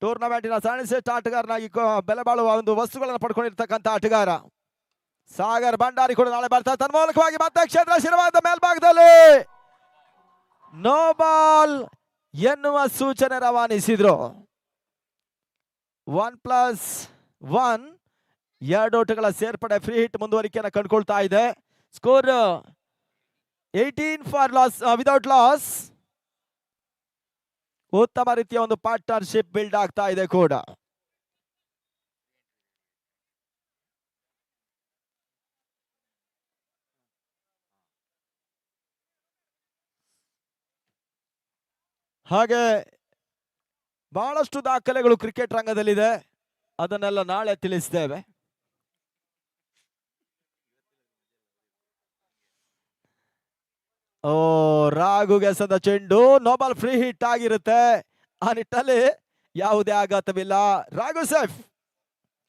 ಟೂರ್ನಮೆಂಟಿನ ಶ್ರೇಷ್ಠ ಆಟಗಾರನಾಗಿ ಬೆಲೆ ಬಾಳುವ ಒಂದು ವಸ್ತುಗಳನ್ನು ಪಡ್ಕೊಂಡಿರ್ತಕ್ಕಂಥ ಆಟಗಾರ ಸಾಗರ್ ಭಂಡಾರಿ ಕೂಡ ನಾಳೆ ಬರ್ತಾರೆ. ತನ್ಮೂಲಕವಾಗಿ ಮತ್ತೆ ಕ್ಷೇತ್ರ ಶಿರವಾದ ಮೇಲ್ಭಾಗದಲ್ಲಿ ನೋ ಬಾಲ್ ಎನ್ನುವ ಸೂಚನೆ ರವಾನಿಸಿದ್ರು. 1+1 2 ಓಟಗಳ ಸೇರ್ಪಡೆ ಫ್ರೀ ಹಿಟ್ ಮುಂದುವರಿಕೆಯನ್ನು ಕಂಡುಕೊಳ್ತಾ ಇದೆ. Score 18 for loss without loss. ಉತ್ತಮ ರೀತಿಯ ಒಂದು ಪಾರ್ಟ್ನರ್ಶಿಪ್ ಬಿಲ್ಡ್ ಆಗ್ತಾ ಇದೆ ಕೂಡ. ಹಾಗೆ ಬಹಳಷ್ಟು ದಾಖಲೆಗಳು ಕ್ರಿಕೆಟ್ ರಂಗದಲ್ಲಿದೆ. ಅದನ್ನೆಲ್ಲ ನಾಳೆ ತಿಳಿಸ್ತೇವೆ. ರಾಘುಗೆ ಎಸೆದ ಚೆಂಡು ನೋಬಲ್ ಫ್ರೀ ಹಿಟ್ ಆಗಿರುತ್ತೆ. ಆ ನಿಟ್ಟಲ್ಲಿ ಯಾವುದೇ ಆಘಾತವಿಲ್ಲ. ರಾಘು ಸೇಫ್.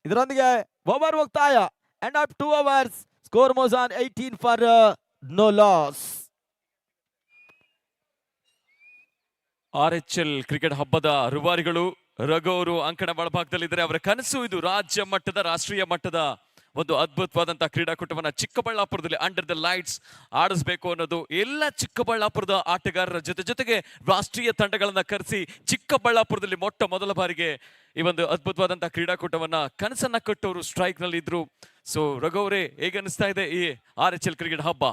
ಇದರೊಂದಿಗೆ ಓವರ್ ಮುಕ್ತಾಯ. End of 2 overs. Score moves on 18 for no loss. RHL cricket ಹಬ್ಬದ ರೂವಾರಿಗಳು ರಘು ಅವರು ಅಂಕಣ ಒಳಭಾಗದಲ್ಲಿದ್ದಾರೆ. ಅವರ ಕನಸು ಇದು ರಾಜ್ಯ ಮಟ್ಟದ ರಾಷ್ಟ್ರೀಯ ಮಟ್ಟದ ಒಂದು ಅದ್ಭುತವಾದಂತಹ ಕ್ರೀಡಾಕೂಟವನ್ನ ಚಿಕ್ಕಬಳ್ಳಾಪುರದಲ್ಲಿ ಅಂಡರ್ ದ ಲೈಟ್ಸ್ ಆಡಿಸ್ಬೇಕು ಅನ್ನೋದು ಎಲ್ಲ ಚಿಕ್ಕಬಳ್ಳಾಪುರದ ಆಟಗಾರರ ಜೊತೆಗೆ ರಾಷ್ಟ್ರೀಯ ತಂಡಗಳನ್ನ ಕರೆಸಿ ಚಿಕ್ಕಬಳ್ಳಾಪುರದಲ್ಲಿ ಮೊದಲ ಬಾರಿಗೆ ಈ ಒಂದು ಅದ್ಭುತವಾದಂತಹ ಕ್ರೀಡಾಕೂಟವನ್ನ ಕನಸನ್ನ ಕಟ್ಟೋರು ಸ್ಟ್ರೈಕ್ ನಲ್ಲಿ ಇದ್ರು. ಸೊ ರಘು ಅವರೇ, ಹೇಗೆ ಅನಿಸ್ತಾ ಇದೆ ಈ RHL ಕ್ರಿಕೆಟ್ ಹಬ್ಬ?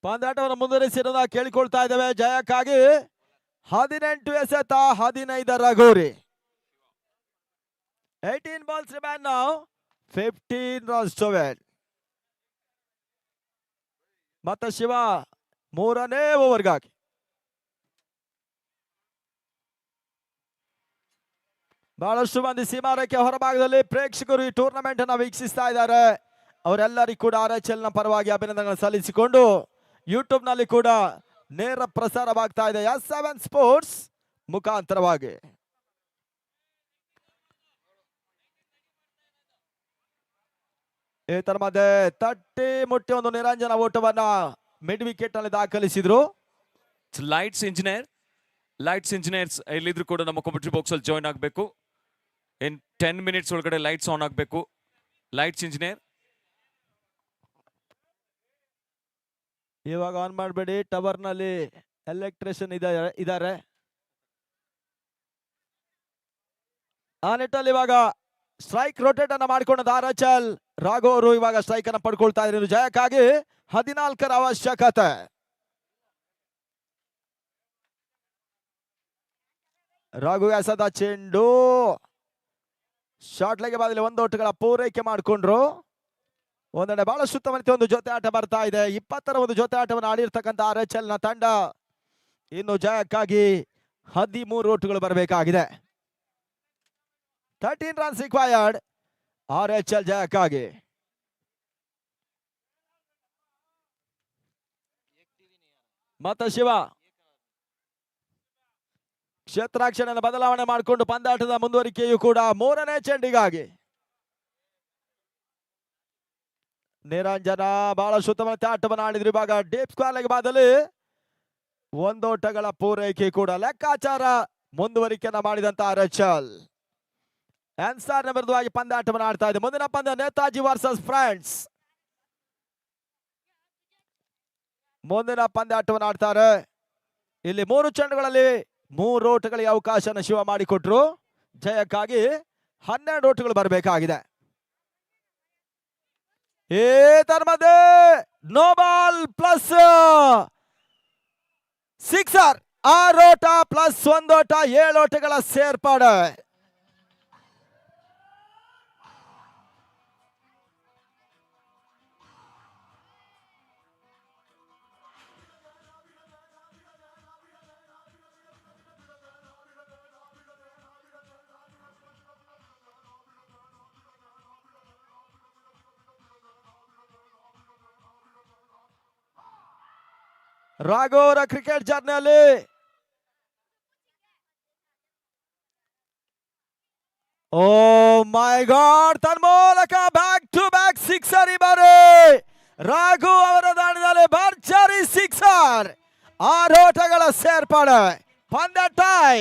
ಪಂದ್ಯಾಟವನ್ನು ಮುಂದುವರಿಸಿರೋದ ಕೇಳಿಕೊಳ್ತಾ ಇದ್ದೇವೆ. ಜಯಕ್ಕಾಗಿ 18 ಎಸೆತ 15 ರಘೋರಿ. 18 balls remain now. 15 runs to win. ಮತ್ತೆ ಶಿವ ಮೂರನೇ ಓವರ್ಗಾಗಿ. ಬಹಳಷ್ಟು ಮಂದಿ ಸೀಮಾರೇಖೆ ಹೊರಭಾಗದಲ್ಲಿ ಪ್ರೇಕ್ಷಕರು ಈ ಟೂರ್ನಮೆಂಟ್ ಅನ್ನು ವೀಕ್ಷಿಸ್ತಾ ಇದ್ದಾರೆ. ಅವರೆಲ್ಲರಿಗೂ ಕೂಡ RHL ನ ಪರವಾಗಿ ಅಭಿನಂದನೆಗಳನ್ನು ಸಲ್ಲಿಸಿಕೊಂಡು ಯೂಟ್ಯೂಬ್ ನಲ್ಲಿ ಕೂಡ ನೇರ ಪ್ರಸಾರವಾಗ್ತಾ ಇದೆ S7 ಸ್ಪೋರ್ಟ್ಸ್ ಮುಖಾಂತರವಾಗಿ. ಈ ತರ ಮಧ್ಯೆ ತಟ್ಟಿ ಮುಟ್ಟಿ ಒಂದು ನಿರಂಜನ ಓಟವನ್ನ ಮಿಡ್ ವಿಕೆಟ್ ನಲ್ಲಿ ದಾಖಲಿಸಿದ್ರು. ಲೈಟ್ಸ್ ಇಂಜಿನಿಯರ್ಸ್ ಎಲ್ಲಿದ್ರು ಕೂಡ ನಮ್ಮ ಕಾಮೆಂಟ್ರಿ ಬಾಕ್ಸ್ ಅಲ್ಲಿ ಜಾಯ್ನ್ ಆಗಬೇಕು. ಇನ್ 10 minutes ಒಳಗಡೆ ಲೈಟ್ಸ್ ಆನ್ ಆಗಬೇಕು. ಲೈಟ್ಸ್ ಇಂಜಿನಿಯರ್ ಇವಾಗ ಆನ್ ಮಾಡಬೇಡಿ. ಟವರ್ ನಲ್ಲಿ ಎಲೆಕ್ಟ್ರಿಷಿಯನ್ ಇದ್ದಾರೆ. ಆ ನಿಟ್ಟಲ್ಲಿ ಇವಾಗ ಸ್ಟ್ರೈಕ್ ರೊಟೇಟ್ ಅನ್ನ ಮಾಡಿಕೊಂಡ RHL. ರಾಘು ಅವರು ಇವಾಗ ಸ್ಟ್ರೈಕ್ ಅನ್ನ ಪಡ್ಕೊಳ್ತಾ ಇದ್ರು. ಜಯಕ್ಕಾಗಿ 14 ಅವಶ್ಯಕತೆ. ರಾಘು ಎಸೆದ ಚೆಂಡು ಶಾರ್ಟ್ ಲೆಗ್ ಬಾದಲ್ಲಿ 1 ಓಟಗಳ ಪೂರೈಕೆ ಮಾಡಿಕೊಂಡ್ರು. ಒಂದೆಡೆ ಬಹಳ ಸುತ್ತಮುತ್ತ ಒಂದು ಜೊತೆ ಆಟ ಬರ್ತಾ ಇದೆ. 20ರ ಒಂದು ಜೊತೆ ಆಟವನ್ನು ಆಡಿರ್ತಕ್ಕಂಥ RHL ನ ತಂಡ ಇನ್ನು ಜಯಕ್ಕಾಗಿ 13 ಓಟಗಳು ಬರಬೇಕಾಗಿದೆ. 13 runs ರಿಕ್ವೈರ್ಡ್ RHL ಜಯಕ್ಕಾಗಿ. ಮತ್ತೆ ಶಿವ ಕ್ಷೇತ್ರಾಕ್ಷಣೆಯನ್ನು ಬದಲಾವಣೆ ಮಾಡಿಕೊಂಡು ಪಂದ್ಯಾಟದ ಮುಂದುವರಿಕೆಯೂ ಕೂಡ 3ನೇ ಚೆಂಡಿಗಾಗಿ. ನಿರಂಜನ ಬಹಳ ಸುತ್ತಮುತ್ತ ಆಟವನ್ನು ಆಡಿದ್ರು. ಇವಾಗ ಡೀಪ್ ಸ್ಕ್ವೇರ್ ಲೆಗ್ ಬಾದಲ್ಲಿ 1 ಓಟಗಳ ಪೂರೈಕೆ ಕೂಡ ಲೆಕ್ಕಾಚಾರ ಮುಂದುವರಿಕೆಯನ್ನ ಮಾಡಿದಂತ RHL ಎನ್ಸಾರ್ ವಿರುದ್ಧವಾಗಿ ಪಂದ್ಯಾಟವನ್ನು ಆಡ್ತಾ ಇದೆ. ಮುಂದಿನ ಪಂದ್ಯ ನೇತಾಜಿ ವರ್ಸಸ್ ಫ್ರಾನ್ಸ್. ಮುಂದಿನ ಪಂದ್ಯಾಟವನ್ನು ಆಡ್ತಾರೆ. ಇಲ್ಲಿ 3 ಚೆಂಡುಗಳಲ್ಲಿ 3 ಓಟಗಳಿಗೆ ಅವಕಾಶನ ಶಿವ ಮಾಡಿಕೊಟ್ರು. ಜಯಕ್ಕಾಗಿ 12 ಓಟಗಳು ಬರಬೇಕಾಗಿದೆ. ಈ ತರ್ಮದೆ ನೋ ಬಾಲ್ ಪ್ಲಸ್ 6 6 ಓಟ ಪ್ಲಸ್ 1 ಓಟ 7 ಓಟಗಳ ಸೇರ್ಪಾಡೆ. ರಾಘು ಅವರ ಕ್ರಿಕೆಟ್ ಜರ್ನಿಯಲ್ಲಿ ಓ ಮೈ ಗಾಡ್ ತನ್ಮೂಲಕ ಬ್ಯಾಕ್ ಟು ಬ್ಯಾಕ್ ಸಿಕ್ಸರ್. ಈ ಬಾರಿ ರಾಘು ಅವರ ದಾಂಡದಲ್ಲಿ ಭರ್ಜರಿ ಸಿಕ್ಸರ್. 6 ಓಟಗಳ ಸೇರ್ಪಡೆ. ಪಂದ್ಯ ಟೈ.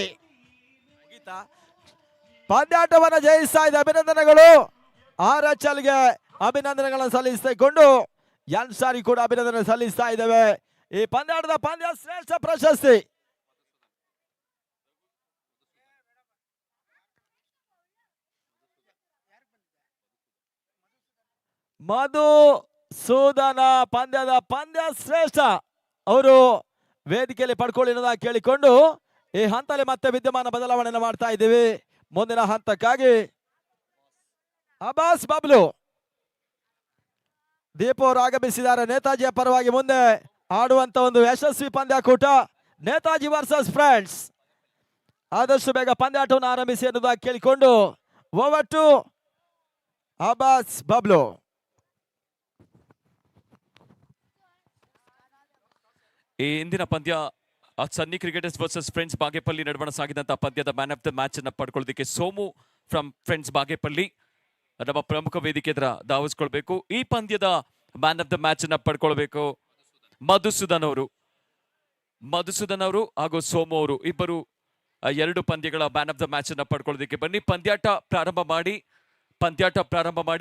ಪಂದ್ಯಾಟವನ್ನು ಜಯಿಸ್ತಾ ಇದೆ. ಅಭಿನಂದನೆಗಳು RHLಗೆ ಅಭಿನಂದನೆಗಳನ್ನು ಸಲ್ಲಿಸಿಕೊಂಡು ಎನ್ಸಾರಿ ಕೂಡ ಅಭಿನಂದನೆ ಸಲ್ಲಿಸ್ತಾ ಇದ್ದೇವೆ. ಈ ಪಂದ್ಯಾಟದ ಪಂದ್ಯ ಶ್ರೇಷ್ಠ ಪ್ರಶಸ್ತಿ ಮಧುಸೂದನ ಪಂದ್ಯದ ಪಂದ್ಯ ಶ್ರೇಷ್ಠ ಅವರು ವೇದಿಕೆಯಲ್ಲಿ ಪಡ್ಕೊಳ್ಳಿ ಅನ್ನೋದಾಗಿ ಕೇಳಿಕೊಂಡು ಈ ಹಂತದಲ್ಲಿ ಮತ್ತೆ ವಿದ್ಯಮಾನ ಬದಲಾವಣೆಯನ್ನು ಮಾಡ್ತಾ ಇದ್ದೀವಿ. ಮುಂದಿನ ಹಂತಕ್ಕಾಗಿ ಅಬ್ಬಾಸ್ ಬಬ್ಲು ದೀಪು ಅವರು ಆಗಮಿಸಿದ್ದಾರೆ ನೇತಾಜಿಯ ಪರವಾಗಿ ಮುಂದೆ ಆಡುವಂತ ಒಂದು ಯಶಸ್ವಿ ಪಂದ್ಯಾಕೂಟ ನೇತಾಜಿ ವರ್ಸಸ್ ಫ್ರೆಂಡ್ಸ್. ಆದಷ್ಟು ಬೇಗ ಪಂದ್ಯಾಟವನ್ನು ಆರಂಭಿಸಿ ಎನ್ನುವುದಾಗಿ ಕೇಳಿಕೊಂಡು ಓವರ್ ಟು ಅಬ್ಬಾಸ್ ಬಬ್ಲು. ಈ ಇಂದಿನ ಪಂದ್ಯ ಸನ್ನಿ ಕ್ರಿಕೆಟರ್ಸ್ ವರ್ಸಸ್ ಫ್ರೆಂಡ್ಸ್ ಬಾಗೇಪಲ್ಲಿ ನಡುವಣ ಸಾಗಿದಂತಹ ಪಂದ್ಯದ ಮ್ಯಾನ್ ಆಫ್ ದ ಮ್ಯಾಚ್ ಅನ್ನ ಪಡ್ಕೊಳ್ಳೋದಕ್ಕೆ ಸೋಮು ಫ್ರಮ್ ಫ್ರೆಂಡ್ಸ್ ಬಾಗೇಪಲ್ಲಿ ನಮ್ಮ ಪ್ರಮುಖ ವೇದಿಕೆ ಎದುರ ಧಾವಿಸ್ಕೊಳ್ಬೇಕು. ಈ ಪಂದ್ಯದ ಮ್ಯಾನ್ ಆಫ್ ದ ಮ್ಯಾಚ್ ಅನ್ನ ಪಡ್ಕೊಳ್ಬೇಕು ಮಧುಸೂದನ್ ಅವರು ಹಾಗೂ ಸೋಮು ಅವರು ಇಬ್ಬರು ಎರಡು ಪಂದ್ಯಗಳ ಮ್ಯಾನ್ ಆಫ್ ದ ಮ್ಯಾಚ್ ಅನ್ನ ಪಡ್ಕೊಳ್ಳೋದಕ್ಕೆ ಬನ್ನಿ. ಪಂದ್ಯಾಟ ಪ್ರಾರಂಭ ಮಾಡಿ